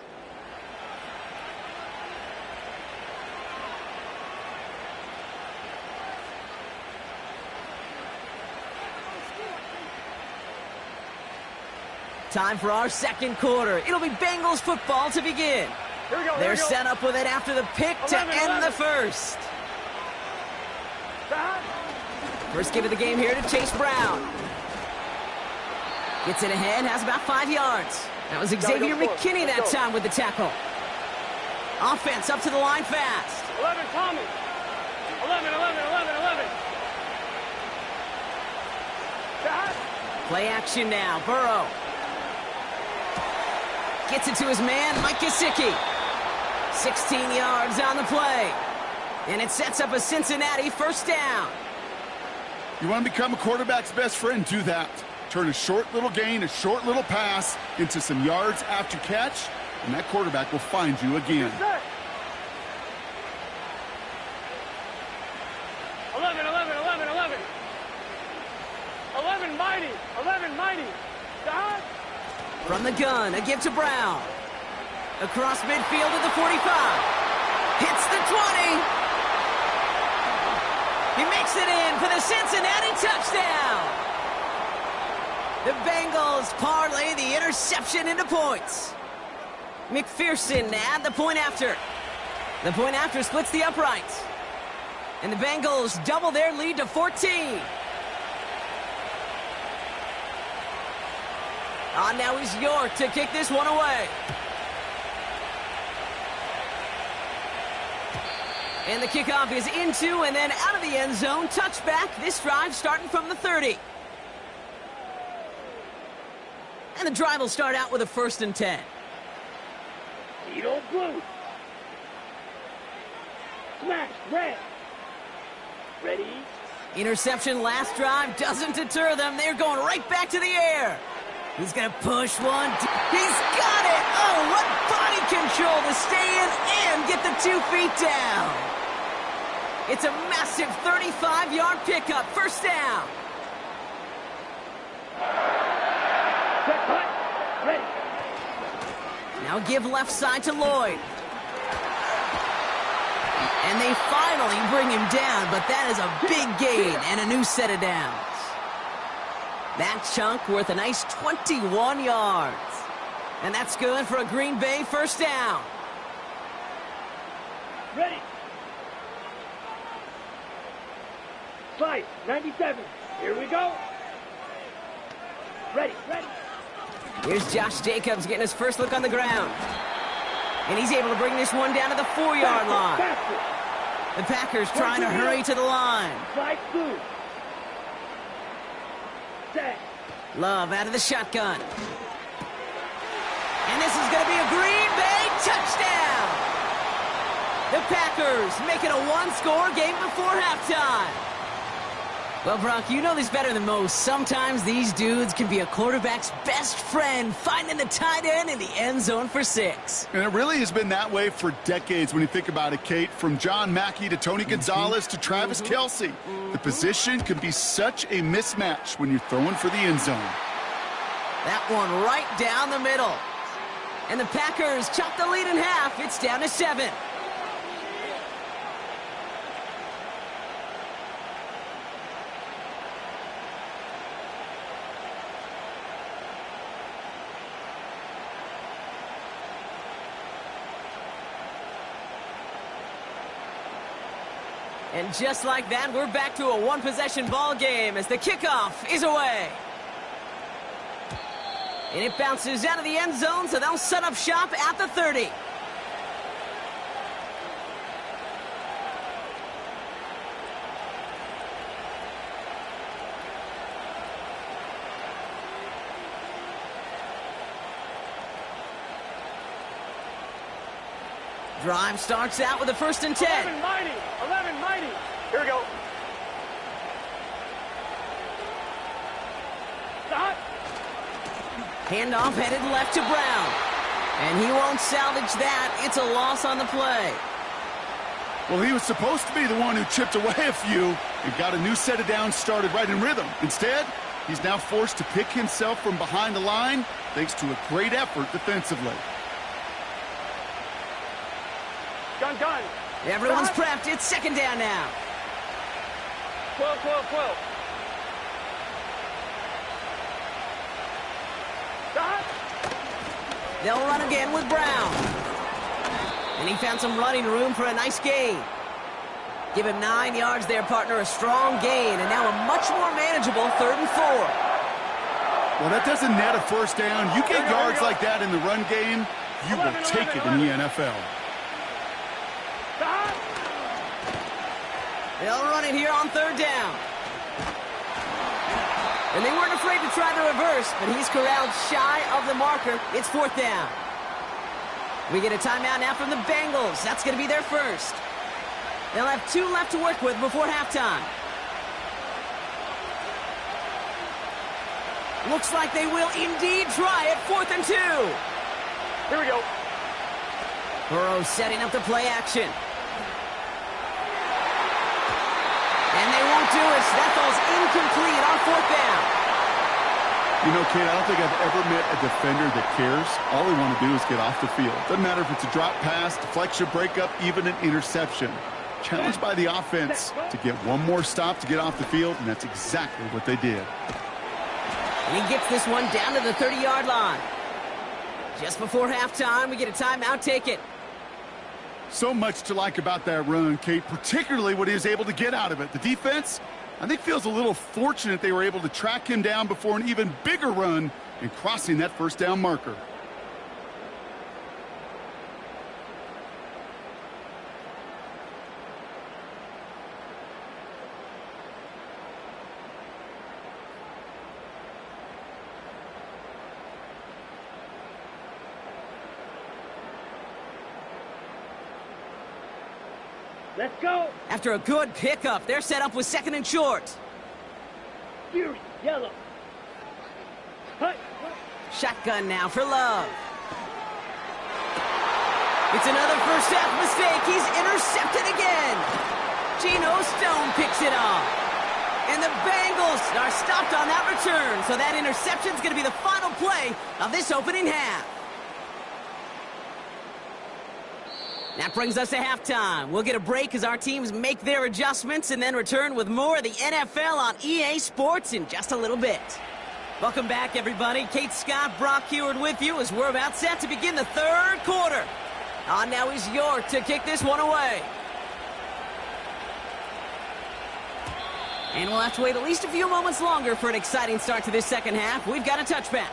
Time for our second quarter. It'll be Bengals football to begin. They're set up with it after the pick to end the first. First give of the game here to Chase Brown. Gets it ahead, has about 5 yards. That was Xavier McKinney that time with the tackle. Offense up to the line fast. 11, Tommy. 11. Play action now. Burrow. Gets it to his man, Mike Gesicki. 16 yards on the play. And it sets up a Cincinnati first down. You want to become a quarterback's best friend? Do that. Turn a short little gain, a short little pass into some yards after catch, and that quarterback will find you again. 11. 11 mighty. Stop. From the gun, a give to Brown. Across midfield at the 45. Hits the 20. He makes it in for the Cincinnati touchdown. The Bengals parlay the interception into points. McPherson at the point after. The point after splits the uprights. And the Bengals double their lead to 14. On now is York to kick this one away. And the kickoff is into and then out of the end zone. Touchback. This drive starting from the 30. And the drive will start out with a 1st and 10. Edo blue. Smash, red. Ready? Interception last drive doesn't deter them. They're going right back to the air. He's going to push one. He's got it. Oh, what body control to stay in and get the 2 feet down. It's a massive 35-yard pickup. First down. Set, cut. Ready. Now give left side to Lloyd. And they finally bring him down, but that is a big gain and a new set of downs. That chunk worth a nice 21 yards. And that's good for a Green Bay first down. Ready. Slide, 97. Here we go. Ready. Here's Josh Jacobs getting his first look on the ground. And he's able to bring this one down to the 4-yard line. The Packers trying to hurry to the line. Slide through. Set. Love out of the shotgun. And this is going to be a Green Bay touchdown. The Packers make it a 1-score game before halftime. Well, Brock, you know this better than most. Sometimes these dudes can be a quarterback's best friend, finding the tight end in the end zone for 6. And it really has been that way for decades when you think about it, Kate. From John Mackey to Tony Gonzalez to Travis Kelce. The position can be such a mismatch when you're throwing for the end zone. That one right down the middle. And the Packers chop the lead in half. It's down to 7. And just like that, we're back to a one-possession ball game as the kickoff is away. And it bounces out of the end zone, so they'll set up shop at the 30. Drive starts out with a 1st and 10. 11 mighty. Here we go. Stop. Handoff headed left to Brown. And he won't salvage that. It's a loss on the play. Well, he was supposed to be the one who chipped away a few and got a new set of downs started right in rhythm. Instead, he's now forced to pick himself from behind the line thanks to a great effort defensively. Gun. Everyone's prepped. It's 2nd down now. 12. Stop. They'll run again with Brown. And he found some running room for a nice gain. Give him 9 yards there, partner. A strong gain. And now a much more manageable 3rd and 4. Well, that doesn't net a first down. You get yards like that in the run game, you will take it in the NFL. They'll run it here on 3rd down. And they weren't afraid to try the reverse, but he's corralled shy of the marker. It's 4th down. We get a timeout now from the Bengals. That's going to be their first. They'll have 2 left to work with before halftime. Looks like they will indeed try it. 4th and 2. Here we go. Burrow setting up the play action. And they won't do it. That falls incomplete on 4th down. You know, Kate, I don't think I've ever met a defender that cares. All they want to do is get off the field. Doesn't matter if it's a drop pass, deflection, breakup, even an interception. Challenged by the offense to get one more stop to get off the field, and that's exactly what they did. And he gets this one down to the 30-yard line. Just before halftime, we get a timeout. Take it. So much to like about that run, Kate, particularly what he was able to get out of it. The defense, I think, feels a little fortunate they were able to track him down before an even bigger run and crossing that first down marker. Let's go. After a good pickup, they're set up with 2nd and short. Fury, yellow. Hut. Shotgun now for Love. It's another first half mistake. He's intercepted again. Geno Stone picks it off. And the Bengals are stopped on that return. So that interception's going to be the final play of this opening half. That brings us to halftime. We'll get a break as our teams make their adjustments and then return with more of the NFL on EA Sports in just a little bit. Welcome back, everybody. Kate Scott, Brock Heward with you as we're about set to begin the 3rd quarter. On now is York to kick this one away. And we'll have to wait at least a few moments longer for an exciting start to this 2nd half. We've got a touchback.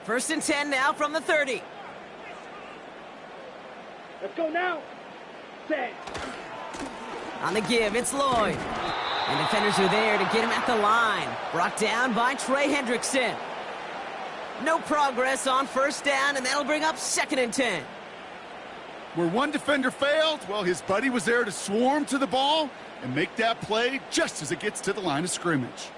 First and 10 now from the 30. Let's go now. Set. On the give, it's Lloyd. And defenders are there to get him at the line. Brought down by Trey Hendrickson. No progress on 1st down, and that'll bring up 2nd and 10. Where one defender failed, well, his buddy was there to swarm to the ball and make that play just as it gets to the line of scrimmage.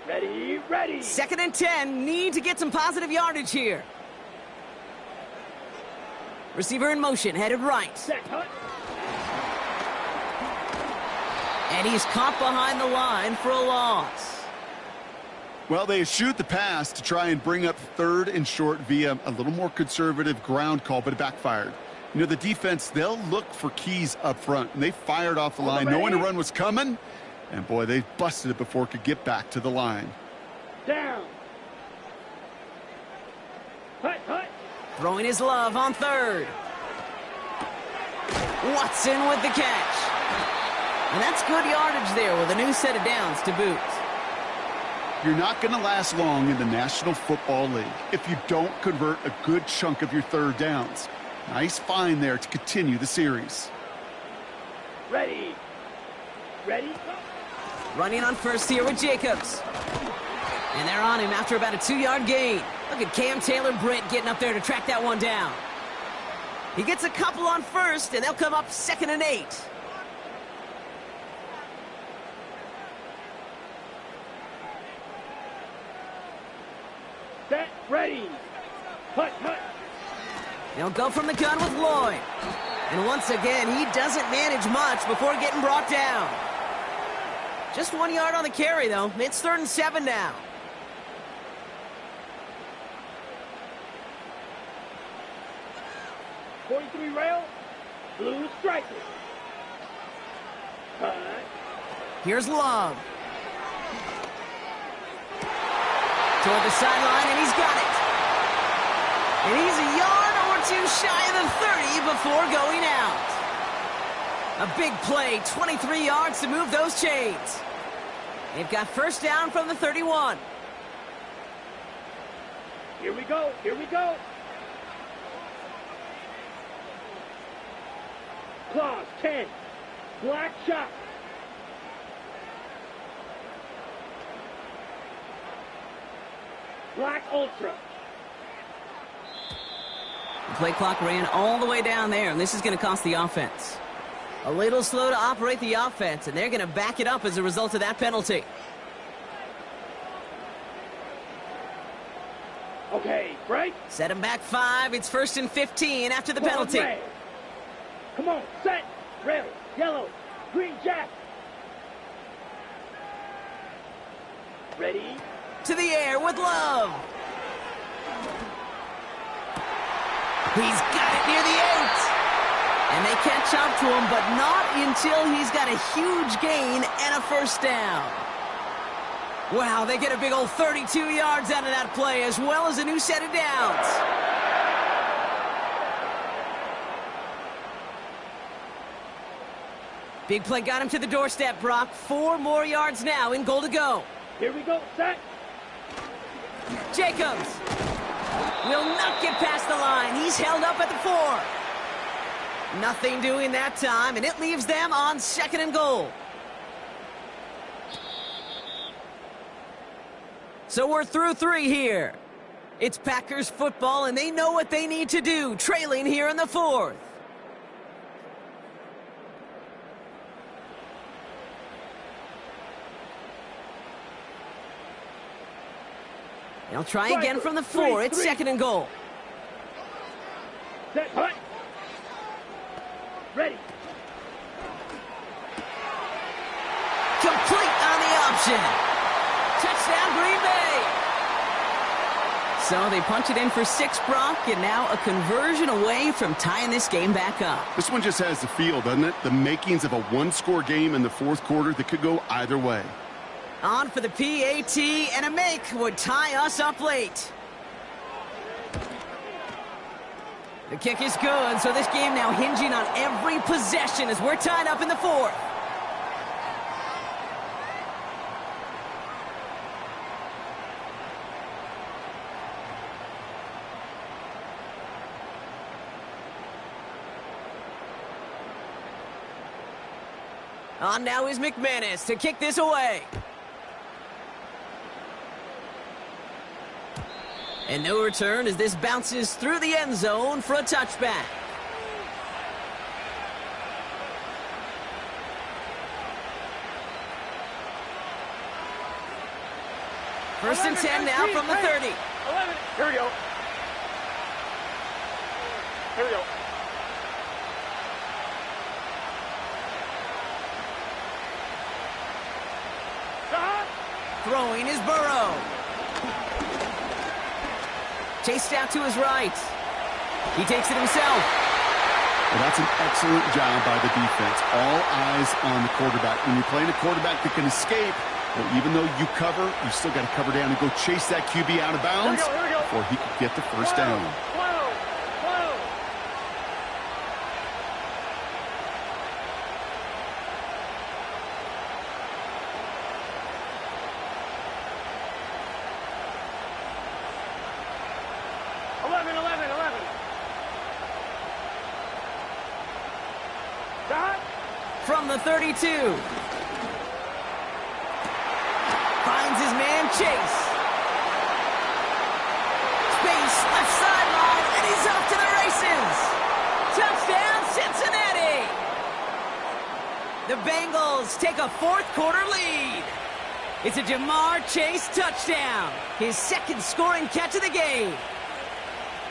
Ready, ready. 2nd and 10, need to get some positive yardage here. Receiver in motion, headed right. Set, hut. And he's caught behind the line for a loss. Well, they eschewed the pass to try and bring up 3rd and short via a little more conservative ground call, but it backfired. You know, the defense, they'll look for keys up front, and they fired off the line knowing a run was coming. And, boy, they busted it before it could get back to the line. Down. Hut, hut. Throwing his Love on 3rd. Watson with the catch. And that's good yardage there with a new set of downs to boot. You're not going to last long in the National Football League if you don't convert a good chunk of your 3rd downs. Nice find there to continue the series. Ready. Ready. Running on 1st here with Jacobs. And they're on him after about a 2-yard gain. Look at Cam Taylor-Britt getting up there to track that one down. He gets a couple on 1st, and they'll come up 2nd and 8. Set, ready. Hut, hut. They'll go from the gun with Lloyd. And once again, he doesn't manage much before getting brought down. Just 1 yard on the carry, though. It's 3rd and 7 now. 43 rail. Blue striker. Cut. Here's Love. Toward the sideline, and he's got it. And he's a yard or two shy of the 30 before going out. A big play, 23 yards to move those chains. They've got first down from the 31. Here we go. Here we go. Claws 10. Black shot. Black ultra. The play clock ran all the way down there, and this is going to cost the offense. A little slow to operate the offense, and they're going to back it up as a result of that penalty. Okay, break. Set him back 5. It's 1st and 15 after the penalty. Red. Come on, set. Red, yellow, green jack. Ready? To the air with Love. He's got it near the 8. And they catch up to him, but not until he's got a huge gain and a first down. Wow, they get a big old 32 yards out of that play, as well as a new set of downs. Big play got him to the doorstep, Brock. 4 more yards now in goal to go. Here we go, set. Jacobs will not get past the line. He's held up at the 4. Nothing doing that time, and it leaves them on 2nd and goal. So we're through 3 here. It's Packers football, and they know what they need to do, trailing here in the 4th. They'll try again from the 4. It's 2nd and goal. Set, hut. Ready. Complete on the option. Touchdown, Green Bay. So they punch it in for 6, Brock, and now a conversion away from tying this game back up. This one just has the feel, doesn't it? The makings of a one-score game in the 4th quarter that could go either way. On for the PAT, and a make would tie us up late. The kick is good, so this game now hinging on every possession as we're tied up in the 4th. On now is McManus to kick this away. And no return as this bounces through the end zone for a touchback. First and 10 now from the 30. 11. Here we go. Here we go. Throwing is Burrow. Chased out to his right. He takes it himself. Well, that's an excellent job by the defense. All eyes on the quarterback. When you're playing a quarterback that can escape, well, even though you cover, you still got to cover down and go chase that QB out of bounds before he could get the first down. From the 32. Finds his man Chase. Space, left sideline, and he's off to the races. Touchdown, Cincinnati. The Bengals take a 4th quarter lead. It's a Jamar Chase touchdown. His 2nd scoring catch of the game.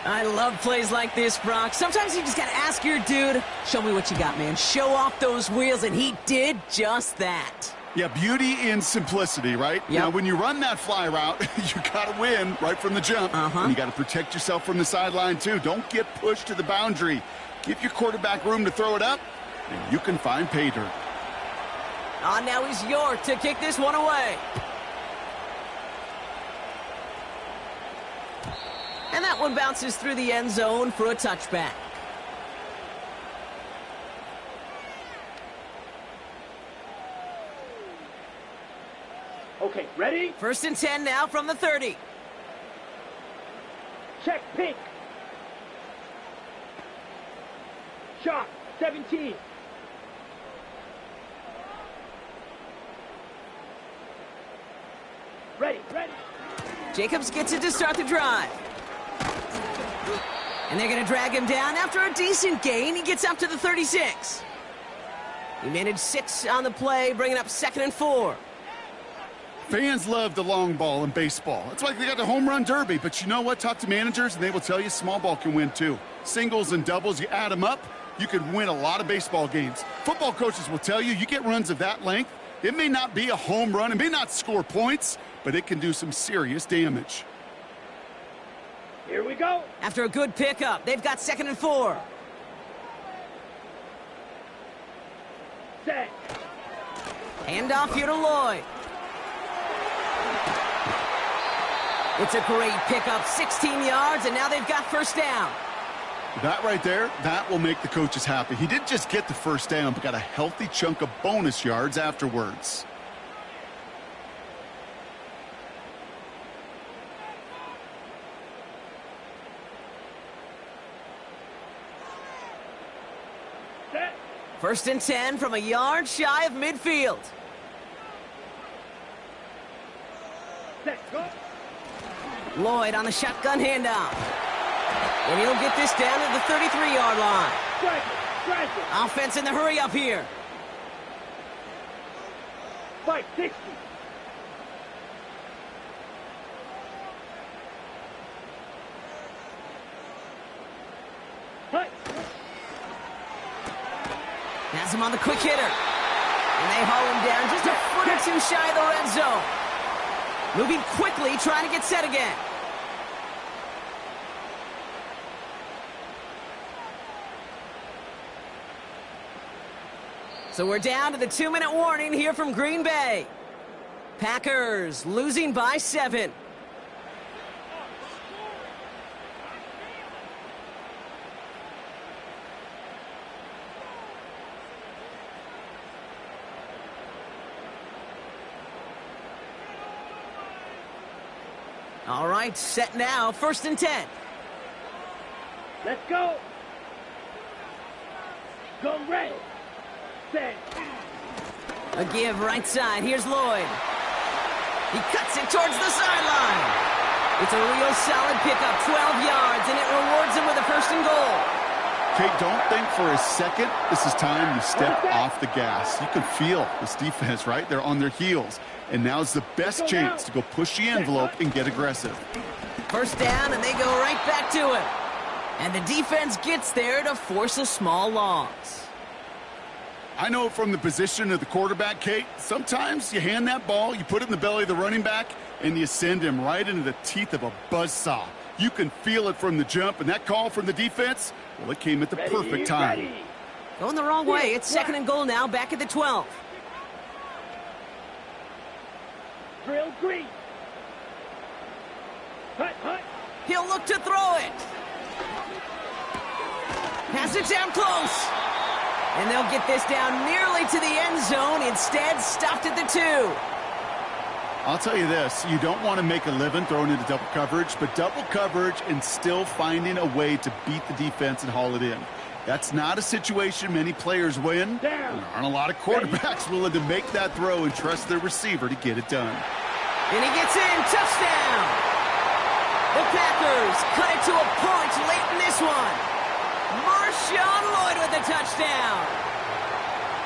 I love plays like this, Brock. Sometimes you just got to ask your dude, show me what you got, man. Show off those wheels, and he did just that. Yeah, beauty in simplicity, right? Yep. You know, when you run that fly route, you got to win right from the jump. And you got to protect yourself from the sideline, too. Don't get pushed to the boundary. Give your quarterback room to throw it up, and you can find pay dirt. Now he's York to kick this one away. And that one bounces through the end zone for a touchback. Okay, ready? 1st and 10 now from the 30. Check pink. Shot, 17. Ready. Jacobs gets it to start the drive. And they're going to drag him down after a decent gain. He gets up to the 36. He managed 6 on the play, bringing up 2nd and 4. Fans love the long ball in baseball. It's like they got the home run derby. But you know what? Talk to managers, and they will tell you small ball can win, too. Singles and doubles, you add them up, you can win a lot of baseball games. Football coaches will tell you get runs of that length. It may not be a home run. It may not score points, but it can do some serious damage. Here we go. After a good pickup, they've got 2nd and 4. Set. Handoff here to Lloyd. It's a great pickup, 16 yards, and now they've got 1st down. That right there, that will make the coaches happy. He didn't just get the 1st down, but got a healthy chunk of bonus yards afterwards. Set. 1st and 10 from a yard shy of midfield. Set. Go. Lloyd on the shotgun handoff. And he'll get this down to the 33-yard line. Strike it. Offense in the hurry up here. 560. Hut. Has him on the quick hitter. And they haul him down just a foot or two shy of the red zone. Moving quickly, trying to get set again. So we're down to the 2-minute warning here from Green Bay. Packers losing by 7. All right, set now, 1st and 10. Let's go. Go red. Set. A give right side. Here's Lloyd. He cuts it towards the sideline. It's a real solid pickup, 12 yards, and it rewards him with a 1st and goal. Kate, don't think for a second this is time you step off the gas. You can feel this defense, right? They're on their heels. And now's the best chance to go push the envelope and get aggressive. 1st down, and they go right back to it. And the defense gets there to force a small loss. I know from the position of the quarterback, Kate, sometimes you hand that ball, you put it in the belly of the running back, and you send him right into the teeth of a buzzsaw. You can feel it from the jump, and that call from the defense, well, it came at the perfect time. Going the wrong way. It's 2nd and goal now, back at the 12. Drill green. Hut. He'll look to throw it. Pass it down close. And they'll get this down nearly to the end zone. Instead, stopped at the 2. I'll tell you this, you don't want to make a living throwing into double coverage, but double coverage and still finding a way to beat the defense and haul it in. That's not a situation many players win. There aren't a lot of quarterbacks willing to make that throw and trust their receiver to get it done. And he gets in. Touchdown. The Packers cut it to a point late in this one. Marshawn Lloyd with the touchdown.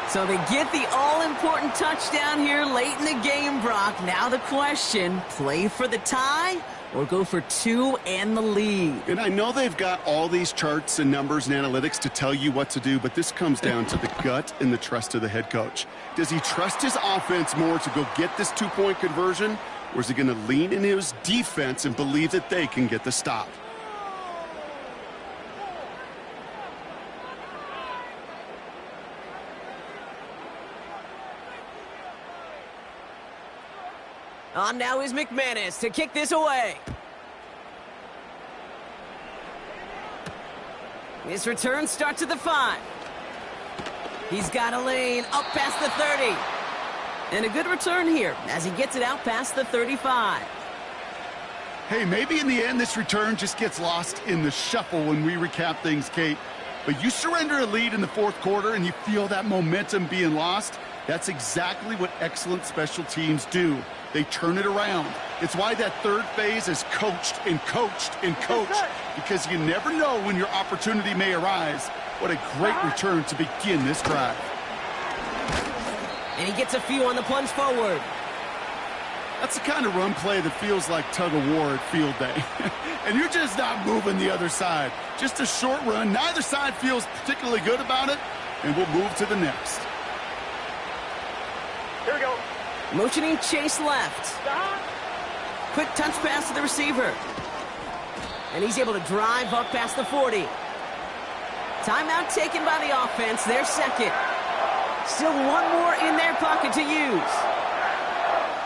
So they get the all-important touchdown here late in the game, Brock. Now the question, play for the tie or go for two and the lead? And I know they've got all these charts and numbers and analytics to tell you what to do, but this comes down to the gut and the trust of the head coach. Does he trust his offense more to go get this two-point conversion, or is he going to lean into his defense and believe that they can get the stop? On now is McManus to kick this away. This return starts at the 5. He's got a lane up past the 30. And a good return here as he gets it out past the 35. Hey, maybe in the end this return just gets lost in the shuffle when we recap things, Kate. But you surrender a lead in the fourth quarter and you feel that momentum being lost. That's exactly what excellent special teams do. They turn it around. It's why that third phase is coached and coached and coached, because you never know when your opportunity may arise. What a great return to begin this drive. And he gets a few on the plunge forward. That's the kind of run play that feels like tug-of-war at field day. And you're just not moving the other side. Just a short run. Neither side feels particularly good about it, and we'll move to the next. Here we go. Motioning Chase left. Stop. Quick touch pass to the receiver. And he's able to drive up past the 40. Timeout taken by the offense, their second. Still one more in their pocket to use.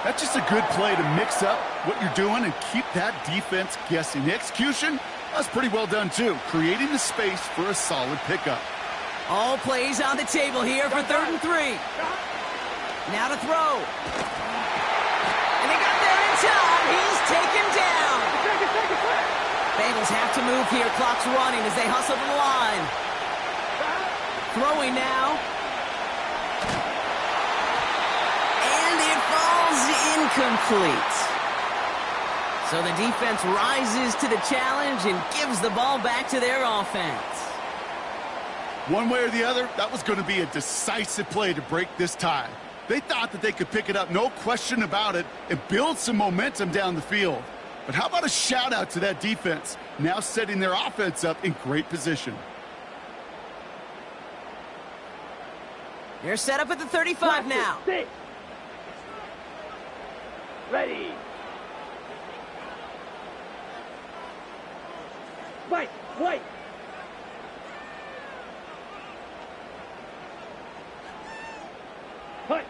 That's just a good play to mix up what you're doing and keep that defense guessing. The execution, that's pretty well done too, creating the space for a solid pickup. All plays on the table here for 3rd and 3. Now to throw. And they got there in time. He's taken down. Bengals have to move here. Clock's running as they hustle to the line. Throwing now. And it falls incomplete. So the defense rises to the challenge and gives the ball back to their offense. One way or the other, that was going to be a decisive play to break this tie. They thought that they could pick it up, no question about it, and build some momentum down the field. But how about a shout-out to that defense, now setting their offense up in great position. They're set up at the 35 now. 6. Ready. White. Hut.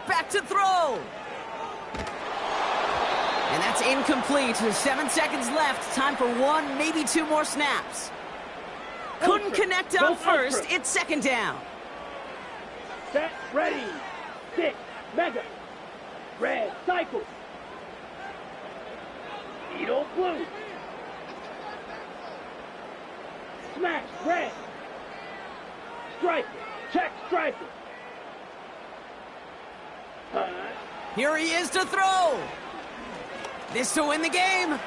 Back to throw. And that's incomplete. 7 seconds left. Time for one, maybe two more snaps. Couldn't connect on first. It's second down. Set. Ready. 6. Mega. Red. Cycle. Needle. Blue. Smash. Red. Stripe. Check. Stripe. Here he is to throw. This to win the game. And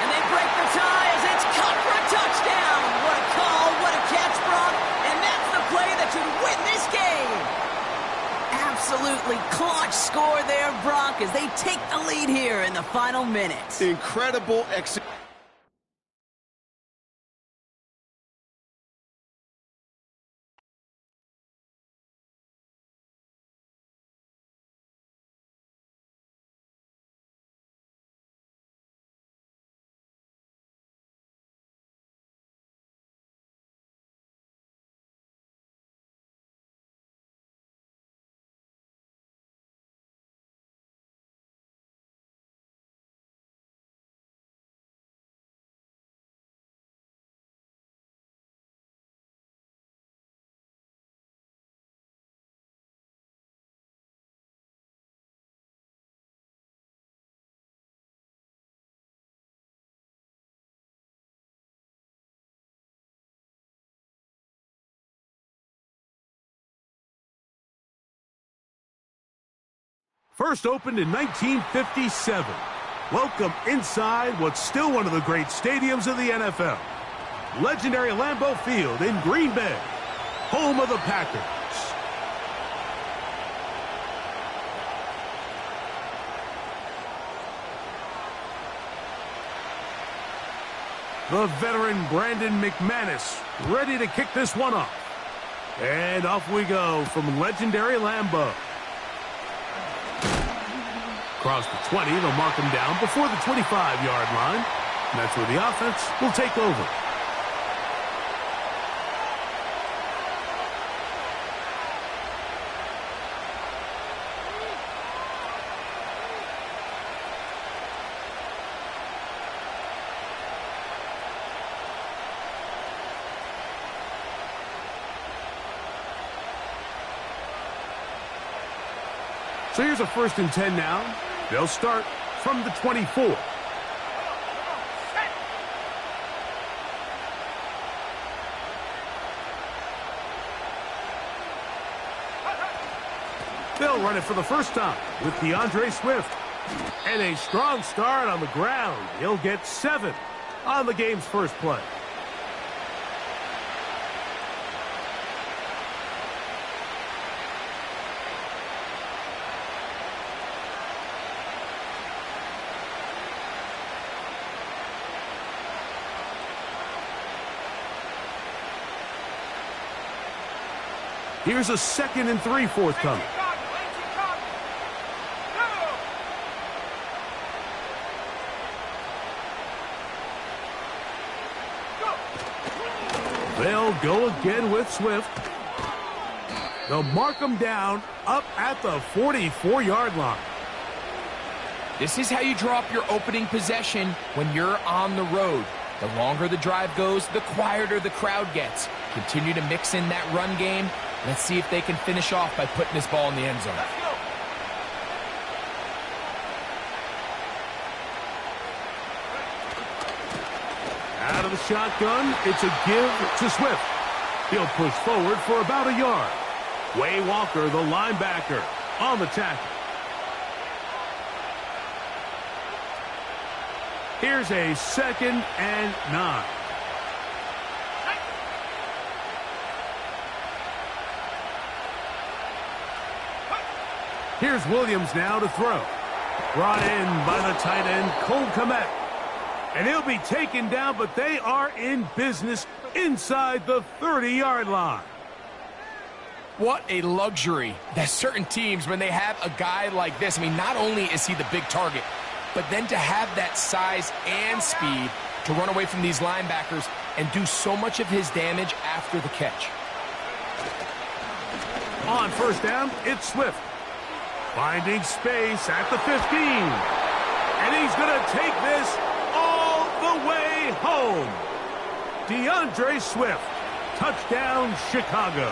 they break the tie as it's caught for a touchdown. What a call, what a catch, Brock. And that's the play that should win this game. Absolutely clutch score there, Brock, as they take the lead here in the final minute. Incredible execution. First opened in 1957. Welcome inside what's still one of the great stadiums of the NFL. Legendary Lambeau Field in Green Bay. home of the Packers. The veteran Brandon McManus ready to kick this one off. And off we go from legendary Lambeau. Across the 20, they'll mark him down before the 25-yard line. And that's where the offense will take over. So here's a 1st and 10 now. They'll start from the 24. They'll run it for the first time with DeAndre Swift. And a strong start on the ground. He'll get 7 on the game's first play. Here's a 2nd and 3 forthcoming. They'll go again with Swift. They'll mark him down up at the 44-yard line. This is how you draw up your opening possession when you're on the road. The longer the drive goes, the quieter the crowd gets. Continue to mix in that run game. Let's see if they can finish off by putting this ball in the end zone. Out of the shotgun, it's a give to Swift. He'll push forward for about a yard. Way Walker, the linebacker, on the tackle. Here's a 2nd and 9. Here's Williams now to throw. Brought in by the tight end, Cole Kmet. And he'll be taken down, but they are in business inside the 30-yard line. What a luxury that certain teams, when they have a guy like this, I mean, not only is he the big target, but then to have that size and speed to run away from these linebackers and do so much of his damage after the catch. On 1st down, it's Swift. Finding space at the 15. And he's going to take this all the way home. DeAndre Swift. Touchdown, Chicago.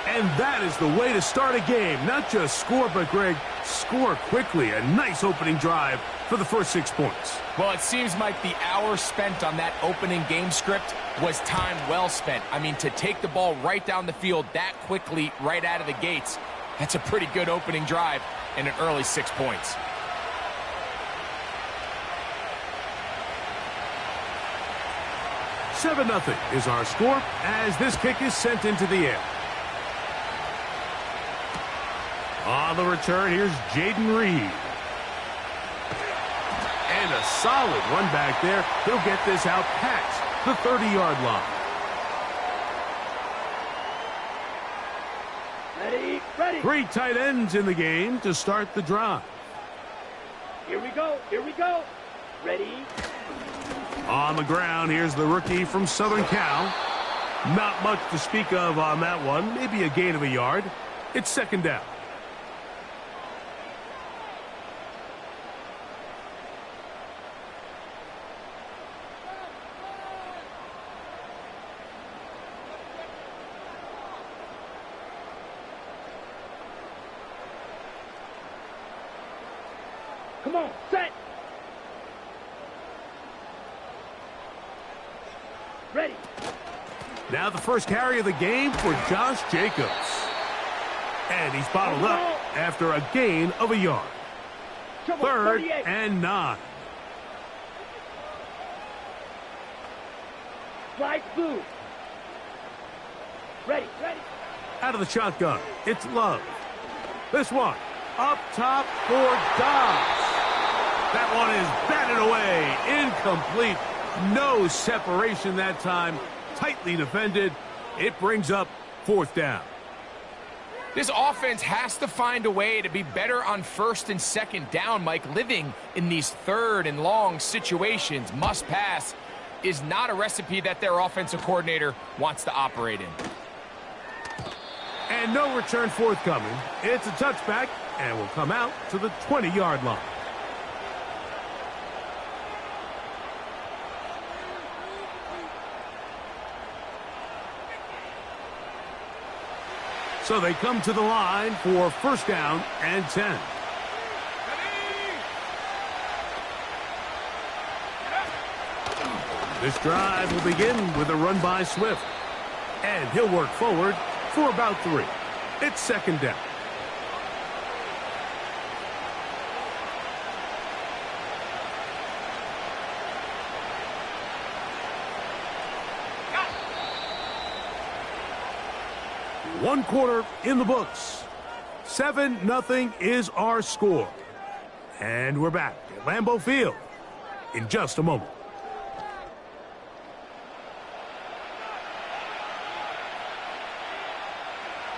And that is the way to start a game. Not just score, but, Greg, score quickly. A nice opening drive for the first 6 points. Well, it seems like the hour spent on that opening game script was time well spent. I mean, to take the ball right down the field that quickly right out of the gates, that's a pretty good opening drive and an early 6 points. Seven 0 is our score as this kick is sent into the air. On the return, here's Jaden Reed. And a solid run back there. He'll get this out past the 30-yard line. Ready, ready. 3 tight ends in the game to start the drive. Here we go, here we go. Ready. On the ground, here's the rookie from Southern Cal. Not much to speak of on that one. Maybe a gain of a yard. It's 2nd down. Come on, set. Ready. Now the first carry of the game for Josh Jacobs. And he's bottled up after a gain of a yard. 3rd and 9. Slide blue. Ready, ready. Out of the shotgun, it's Love. This one, up top for Dobbs. That one is batted away, incomplete. No separation that time, tightly defended. It brings up 4th down. This offense has to find a way to be better on 1st and 2nd down, Mike. Living in these 3rd and long situations, must pass, is not a recipe that their offensive coordinator wants to operate in. And no return forthcoming. It's a touchback and will come out to the 20-yard line. So they come to the line for 1st down and 10. This drive will begin with a run by Swift. And he'll work forward for about 3. It's 2nd down. One quarter in the books. 7-0 is our score. And we're back at Lambeau Field in just a moment.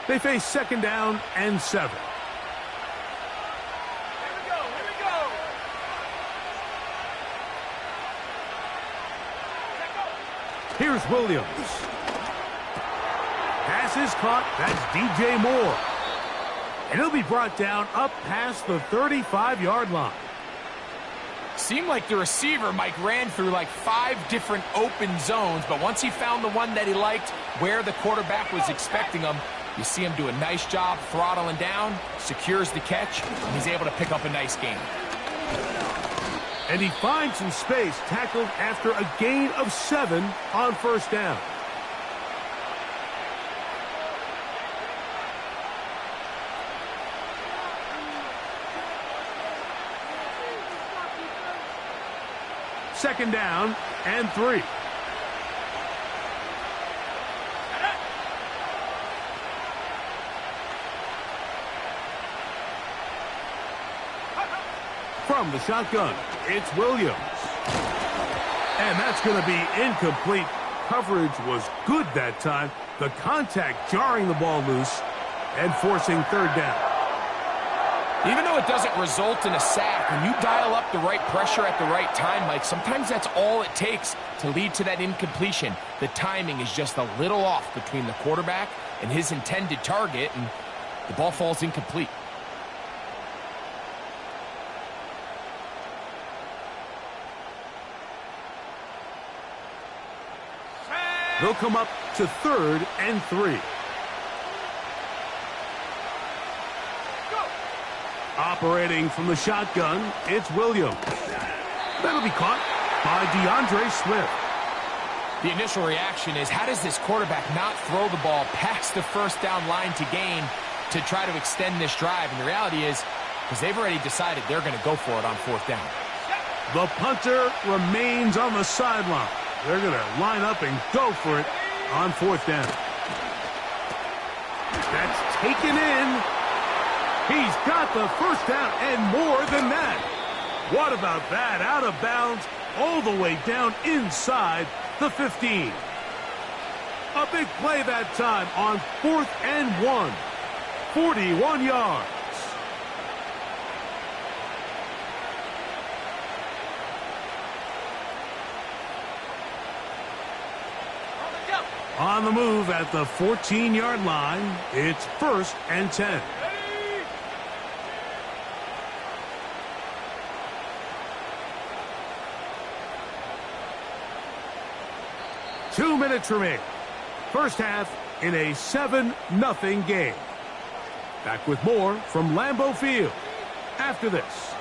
They face 2nd down and 7. Here we go. Here's Williams. Pass is caught. That's DJ Moore. And he'll be brought down up past the 35-yard line. Seemed like the receiver, Mike, ran through like 5 different open zones, but once he found the one that he liked, where the quarterback was expecting him, you see him do a nice job throttling down, secures the catch, and he's able to pick up a nice gain. And he finds some space, tackled after a gain of 7 on 1st down. Second down and 3. From the shotgun, it's Williams. And that's going to be incomplete. Coverage was good that time. The contact jarring the ball loose and forcing 3rd down. Even though it doesn't result in a sack, when you dial up the right pressure at the right time, Mike, sometimes that's all it takes to lead to that incompletion. The timing is just a little off between the quarterback and his intended target, and the ball falls incomplete. They'll come up to 3rd and 3. Operating from the shotgun, it's Williams. That'll be caught by DeAndre Swift. The initial reaction is, how does this quarterback not throw the ball past the 1st down line to gain to try to extend this drive? And the reality is, because they've already decided they're going to go for it on 4th down. The punter remains on the sideline. They're going to line up and go for it on 4th down. That's taken in. He's got the 1st down and more than that. What about that? Out of bounds, all the way down inside the 15. A big play that time on 4th and 1. 41 yards. On the move at the 14-yard line, it's 1st and 10. Two minutes remain. First half in a 7-0 game. Back with more from Lambeau Field after this.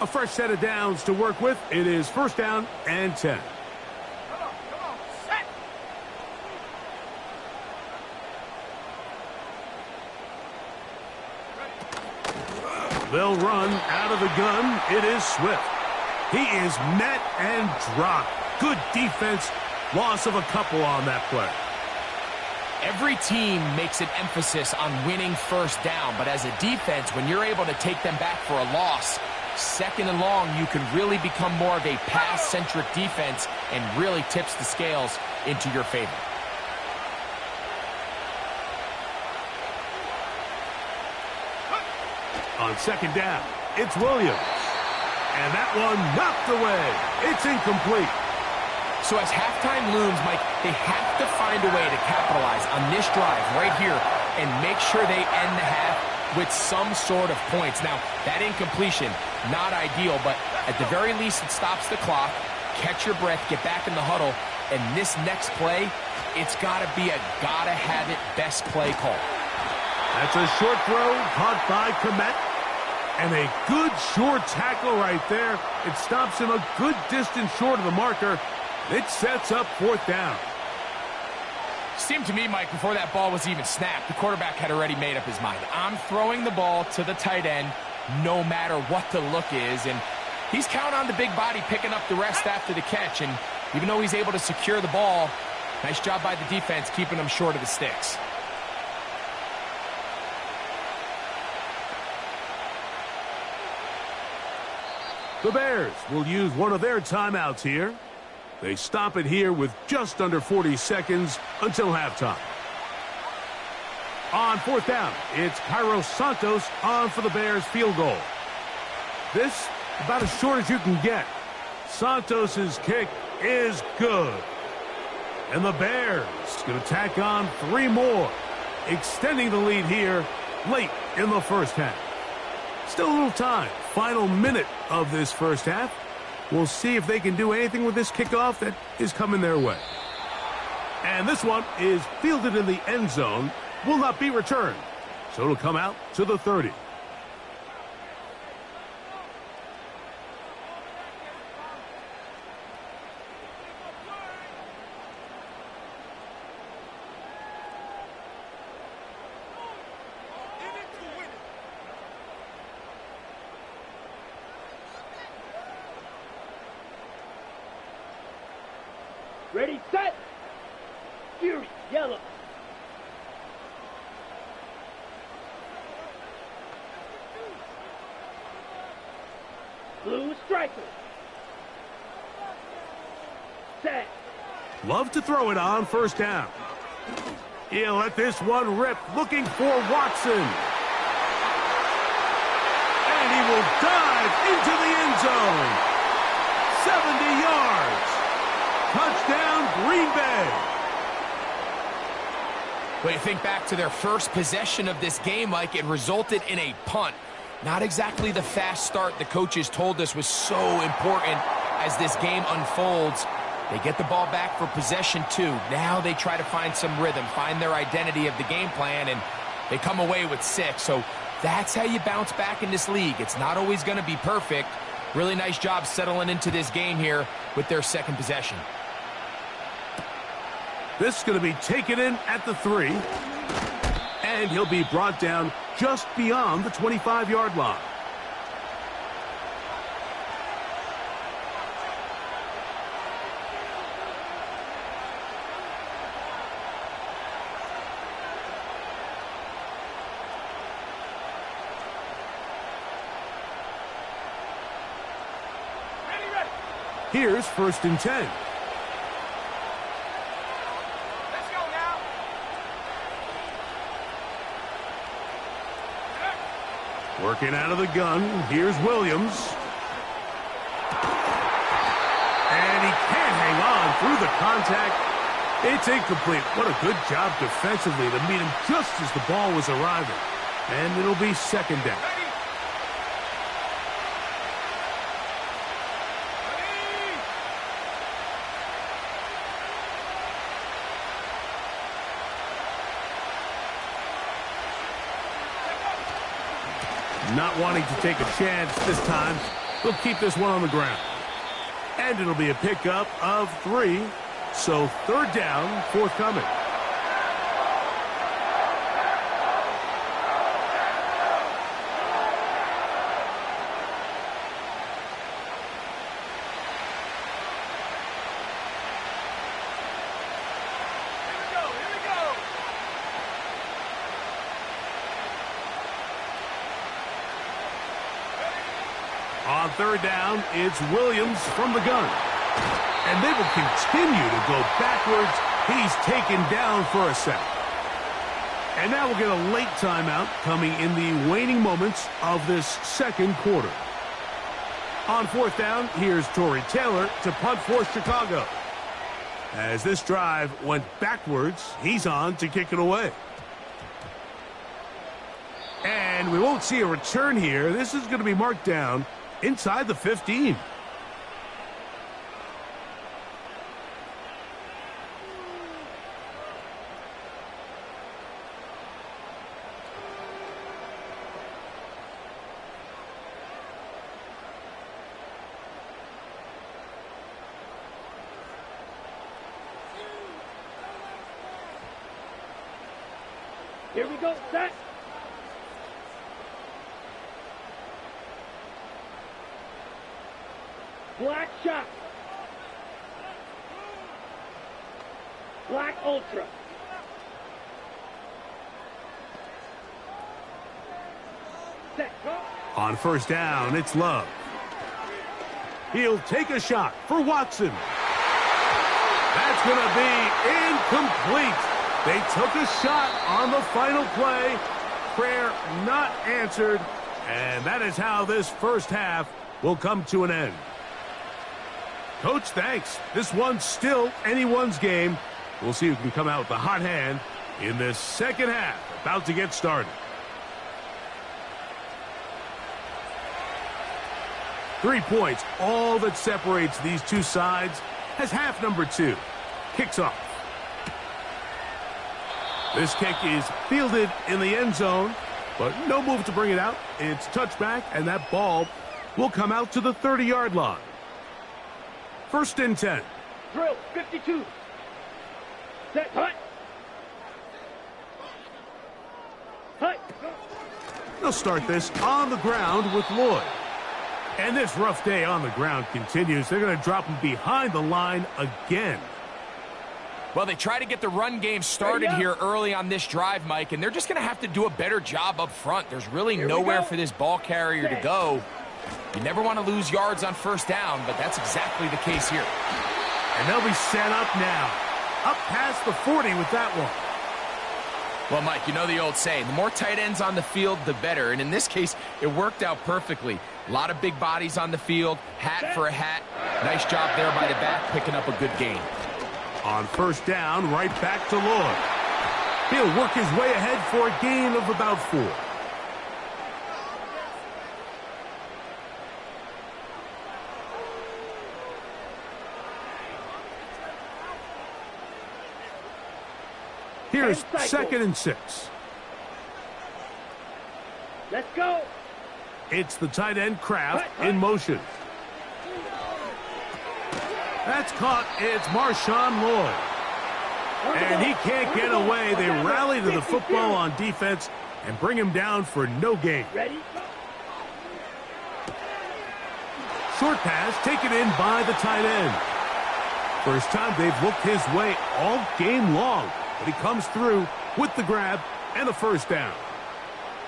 A fresh set of downs to work with. It is 1st down and 10. They'll run out of the gun. It is Swift. He is met and dropped. Good defense. Loss of a couple on that play. Every team makes an emphasis on winning first down, but as a defense, when you're able to take them back for a loss, second and long, you can really become more of a pass-centric defense and really tips the scales into your favor. On second down, it's Williams. And that one knocked away. It's incomplete. So as halftime looms, Mike, they have to find a way to capitalize on this drive right here and make sure they end the half with some sort of points. Now, that incompletion, not ideal, but at the very least, it stops the clock. Catch your breath, get back in the huddle, and this next play, it's got to be a gotta-have-it best play call. That's a short throw caught by Komet. And a good short tackle right there. It stops him a good distance short of the marker. It sets up fourth down. Seemed to me, Mike, before that ball was even snapped, the quarterback had already made up his mind. I'm throwing the ball to the tight end no matter what the look is. And he's counting on the big body picking up the rest after the catch. And even though he's able to secure the ball, nice job by the defense keeping him short of the sticks. The Bears will use one of their timeouts here. They stop it here with just under 40 seconds until halftime. On fourth down, it's Kairos Santos on for the Bears field goal. This about as short as you can get. Santos's kick is good. And the Bears going to tack on 3 more, extending the lead here late in the first half. Still a little time. Final minute of this first half. We'll see if they can do anything with this kickoff that is coming their way. And this one is fielded in the end zone. Will not be returned. So it'll come out to the 30. Ready, set. Fury, yellow. Blue striker. Set. Love to throw it on first down. He'll let this one rip, looking for Watson. And he will dive into the end zone. 70 yards. Touchdown, Green Bay. When you think back to their first possession of this game, Mike, it resulted in a punt. Not exactly the fast start the coaches told us was so important as this game unfolds. They get the ball back for possession 2. Now they try to find some rhythm, find their identity of the game plan, and they come away with 6. So that's how you bounce back in this league. It's not always going to be perfect. Really nice job settling into this game here with their second possession. This is going to be taken in at the 3. And he'll be brought down just beyond the 25-yard line. Here's 1st and 10. Working out of the gun, here's Williams. And he can't hang on through the contact. It's incomplete. What a good job defensively to meet him just as the ball was arriving. And it'll be 2nd down. Not wanting to take a chance this time. They'll keep this one on the ground. And it'll be a pickup of 3. So 3rd down, forthcoming. third down, it's Williams from the gun. And they will continue to go backwards. He's taken down for a sack. And now we'll get a late timeout coming in the waning moments of this second quarter. On fourth down, here's Torrey Taylor to punt for Chicago. As this drive went backwards, he's on to kick it away. And we won't see a return here. This is going to be marked down inside the 15. Here we go, set. Black shot. Black ultra. Set, go. On first down, it's Love. He'll take a shot for Watson. That's going to be incomplete. They took a shot on the final play. Prayer not answered. And that is how this first half will come to an end. Coach, thanks. This one's still anyone's game. We'll see who can come out with the hot hand in this second half. About to get started. Three points, all that separates these two sides, as half number two kicks off. This kick is fielded in the end zone, but no move to bring it out. It's touchback, and that ball will come out to the 30-yard line. First and 10. Drill, 52. Set, hut. Hut. They'll start this on the ground with Lloyd. And this rough day on the ground continues. They're going to drop him behind the line again. Well, they try to get the run game started here early on this drive, Mike, and they're just going to have to do a better job up front. There's really nowhere for this ball carrier to go. You never want to lose yards on first down, but that's exactly the case here. And they'll be set up now. Up past the 40 with that one. Well, Mike, you know the old saying, the more tight ends on the field, the better. And in this case, it worked out perfectly. A lot of big bodies on the field, hat for a hat. Nice job there by the back, picking up a good gain. On first down, right back to Lloyd. He'll work his way ahead for a gain of about 4. Here's second and 6. Let's go. It's the tight end Kraft in motion. That's caught. It's Marshawn Lloyd. And he can't get away. They rally to the football on defense and bring him down for no gain. Ready? Short pass taken in by the tight end. First time they've looked his way all game long. But he comes through with the grab and a first down.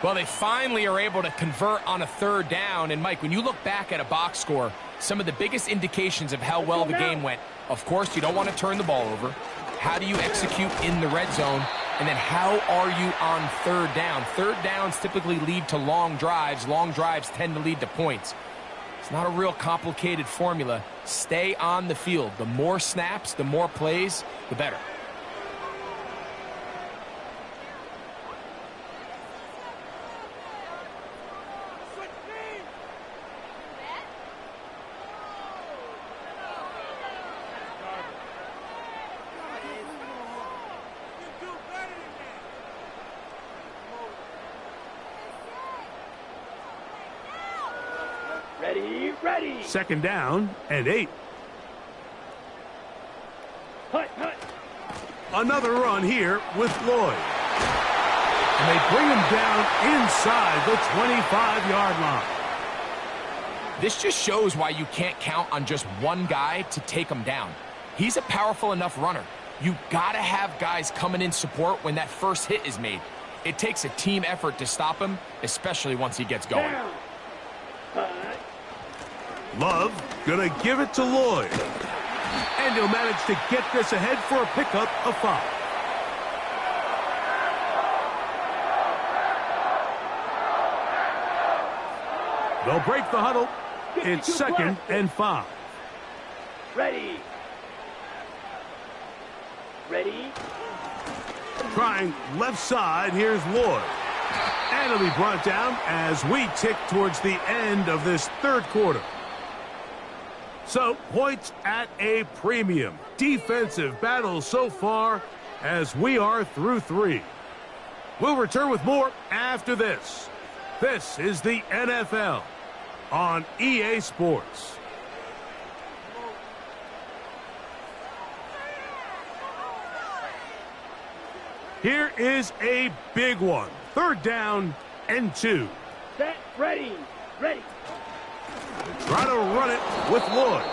Well, they finally are able to convert on a third down. And, Mike, when you look back at a box score, some of the biggest indications of how well the game went, of course, you don't want to turn the ball over. How do you execute in the red zone? And then how are you on third down? Third downs typically lead to long drives. Long drives tend to lead to points. It's not a real complicated formula. Stay on the field. The more snaps, the more plays, the better. Ready. Second down and 8. Hut. Another run here with Lloyd. And they bring him down inside the 25-yard line. This just shows why you can't count on just one guy to take him down. He's a powerful enough runner. You gotta have guys coming in support when that first hit is made. It takes a team effort to stop him, especially once he gets going. Down. Hut. Love gonna give it to Lloyd. And he'll manage to get this ahead for a pickup of 5. They'll break the huddle. It's 2nd and 5. Ready. Ready. Trying left side. Here's Lloyd. And it'll be brought down as we tick towards the end of this 3rd quarter. So, points at a premium. Defensive battle so far as we are through 3. We'll return with more after this. This is the NFL on EA Sports. Here is a big one. 3rd down and 2. Set. Ready. Ready. Try to run it with Lloyd.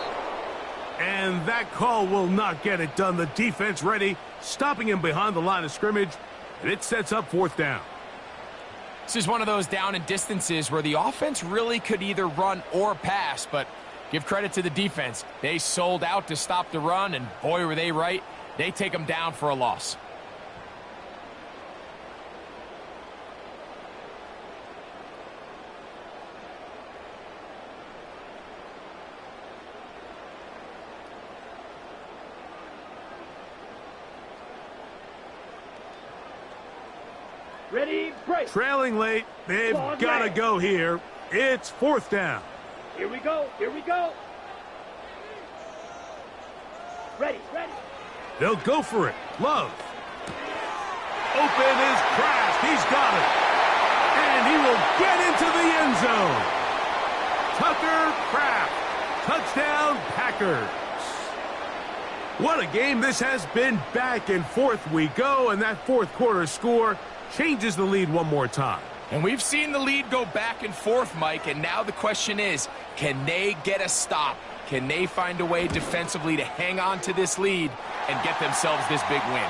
And that call will not get it done. The defense ready, stopping him behind the line of scrimmage. And it sets up 4th down. This is one of those down and distances where the offense really could either run or pass, but give credit to the defense. They sold out to stop the run, and boy, were they right. They take them down for a loss. Ready. Break. Trailing late. They've got to go here. It's 4th down. Here we go. Here we go. Ready. Ready. They'll go for it. Love. Open is Kraft. He's got it. And he will get into the end zone. Tucker Kraft. Touchdown, Packers. What a game this has been. Back and forth we go, and that 4th quarter score changes the lead one more time. And we've seen the lead go back and forth, Mike, and now the question is, can they get a stop? Can they find a way defensively to hang on to this lead and get themselves this big win?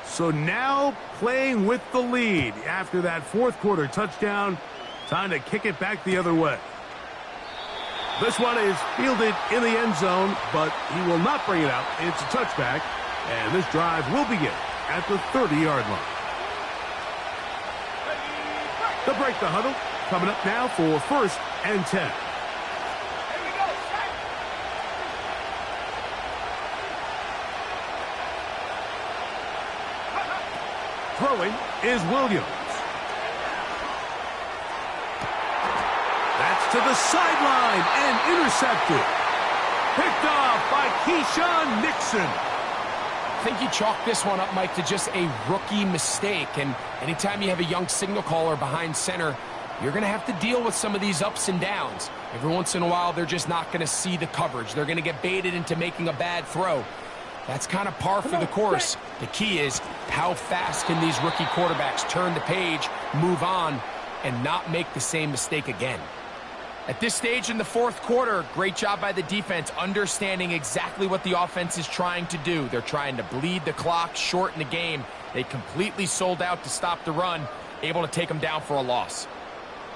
So now playing with the lead after that 4th quarter touchdown. Time to kick it back the other way. This one is fielded in the end zone, but he will not bring it out. It's a touchback, and this drive will begin at the 30-yard line. They'll break the huddle. Coming up now for 1st and 10. Throwing is Williams. That's to the sideline and intercepted. Picked off by Keyshawn Nixon. I think you chalk this one up, Mike, to just a rookie mistake. And anytime you have a young signal caller behind center, you're going to have to deal with some of these ups and downs. Every once in a while, they're just not going to see the coverage. They're going to get baited into making a bad throw. That's kind of par for the course. The key is how fast can these rookie quarterbacks turn the page, move on, and not make the same mistake again. At this stage in the 4th quarter, great job by the defense understanding exactly what the offense is trying to do. They're trying to bleed the clock, shorten the game. They completely sold out to stop the run, able to take them down for a loss.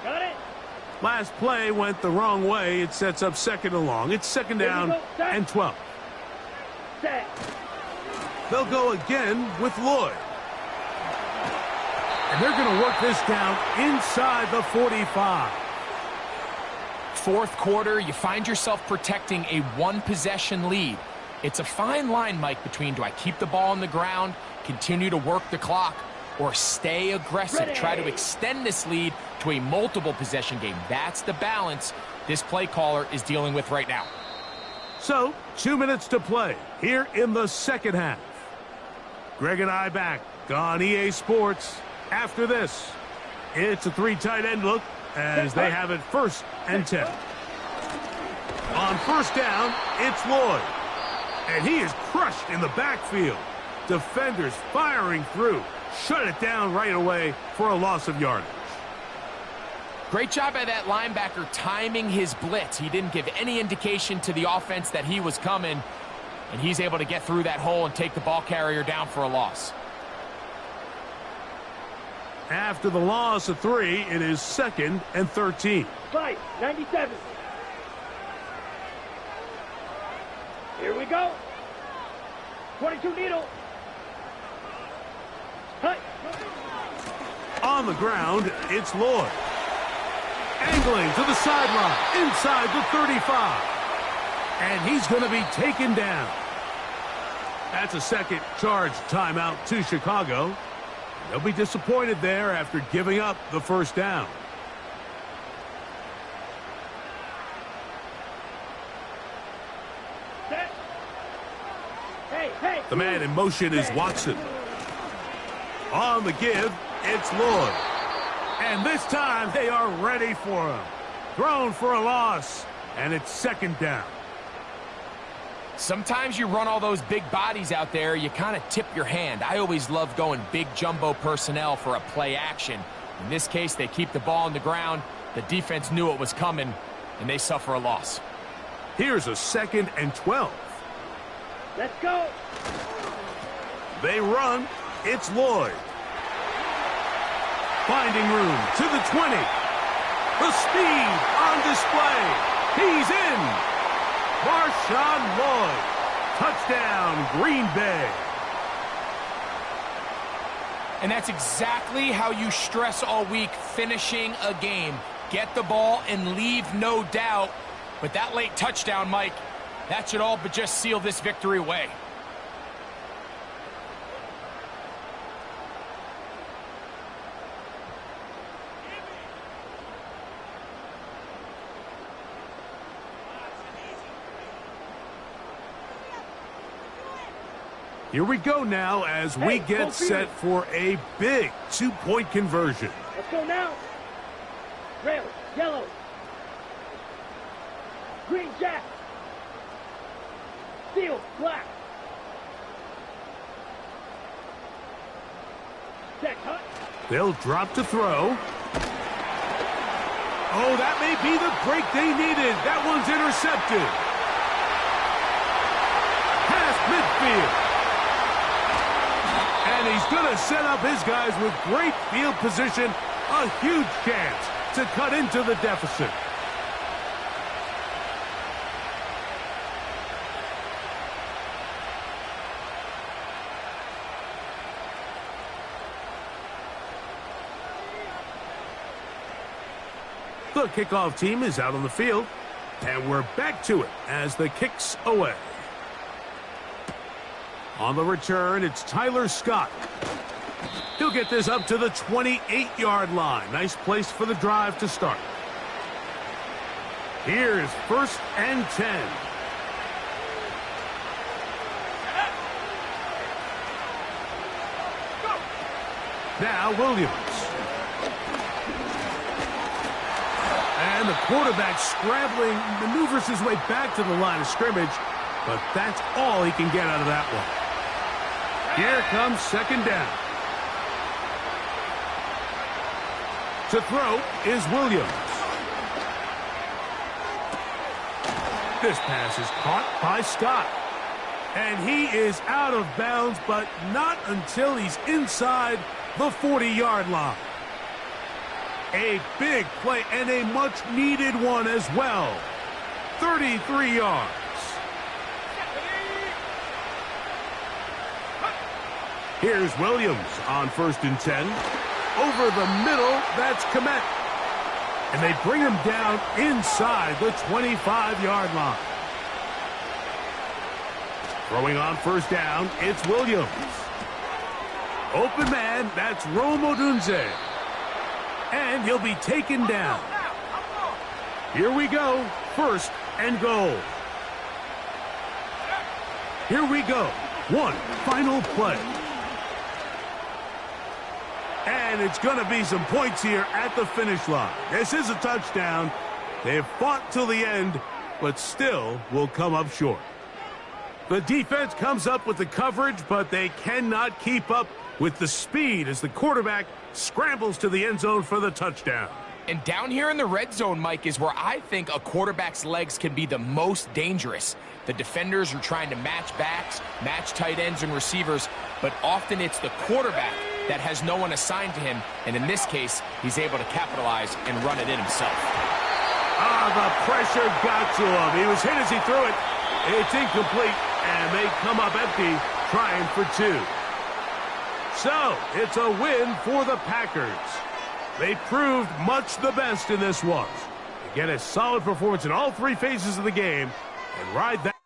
Got it. Last play went the wrong way. It sets up 2nd and long. It's 2nd down and 12. Set. They'll go again with Lloyd. And they're going to work this down inside the 45. 4th quarter, you find yourself protecting a 1-possession lead. It's a fine line, Mike, between do I keep the ball on the ground, continue to work the clock, or stay aggressive, try to extend this lead to a multiple possession game. That's the balance this play caller is dealing with right now. So, 2 minutes to play here in the 2nd half. Greg and I back on EA Sports. After this, it's a 3 tight end look as they have it 1st and 10. On 1st down, it's Lloyd. And he is crushed in the backfield. Defenders firing through. Shut it down right away for a loss of yardage. Great job by that linebacker timing his blitz. He didn't give any indication to the offense that he was coming. and he's able to get through that hole and take the ball carrier down for a loss. After the loss of 3, it is 2nd and 13. Fight, 97. Here we go. 22 needle. Cut. On the ground, it's Lloyd. Angling to the sideline, inside the 35. And he's going to be taken down. That's a second charge timeout to Chicago. They'll be disappointed there after giving up the first down. Set. Hey. The man in motion is Watson. On the give, it's Lloyd. And this time they are ready for him. Thrown for a loss, and it's 2nd down. Sometimes you run all those big bodies out there, you kind of tip your hand. I always love going big jumbo personnel for a play action. In this case, they keep the ball on the ground. The defense knew it was coming, and they suffer a loss. Here's a 2nd and 12. Let's go. They run. It's Lloyd. Finding room to the 20. The speed on display. He's in. Marshawn Lloyd. Touchdown, Green Bay. And that's exactly how you stress all week, finishing a game. Get the ball and leave no doubt. But that late touchdown, Mike, that should all but just seal this victory away. Here we go now as we get set for a big 2-point conversion. Let's go now. Red, yellow. Green jack. Steel, black. Check, cut. They'll drop to throw. Oh, that may be the break they needed. That one's intercepted. Past midfield. And he's going to set up his guys with great field position. A huge chance to cut into the deficit. The kickoff team is out on the field, and we're back to it as the kick's away. On the return, it's Tyler Scott. He'll get this up to the 28-yard line. Nice place for the drive to start. Here's 1st and 10. Now Williams. And the quarterback scrambling, maneuvers his way back to the line of scrimmage, but that's all he can get out of that one. Here comes 2nd down. To throw is Williams. This pass is caught by Scott. And he is out of bounds, but not until he's inside the 40-yard line. A big play and a much-needed one as well. 33 yards. Here's Williams on 1st and 10. Over the middle, that's Komet. And they bring him down inside the 25-yard line. Throwing on 1st down, it's Williams. Open man, that's Rome Odunze. And he'll be taken down. Here we go, 1st and goal. Here we go, one final play. And it's going to be some points here at the finish line. This is a touchdown. They have fought till the end, but still will come up short. The defense comes up with the coverage, but they cannot keep up with the speed as the quarterback scrambles to the end zone for the touchdown. And down here in the red zone, Mike, is where I think a quarterback's legs can be the most dangerous. The defenders are trying to match backs, match tight ends and receivers, but often it's the quarterback that has no one assigned to him, and in this case, he's able to capitalize and run it in himself. The pressure got to him. He was hit as he threw it. It's incomplete, and they come up empty, trying for 2. So, it's a win for the Packers. They proved much the best in this one. Again, a solid performance in all 3 phases of the game, and ride that.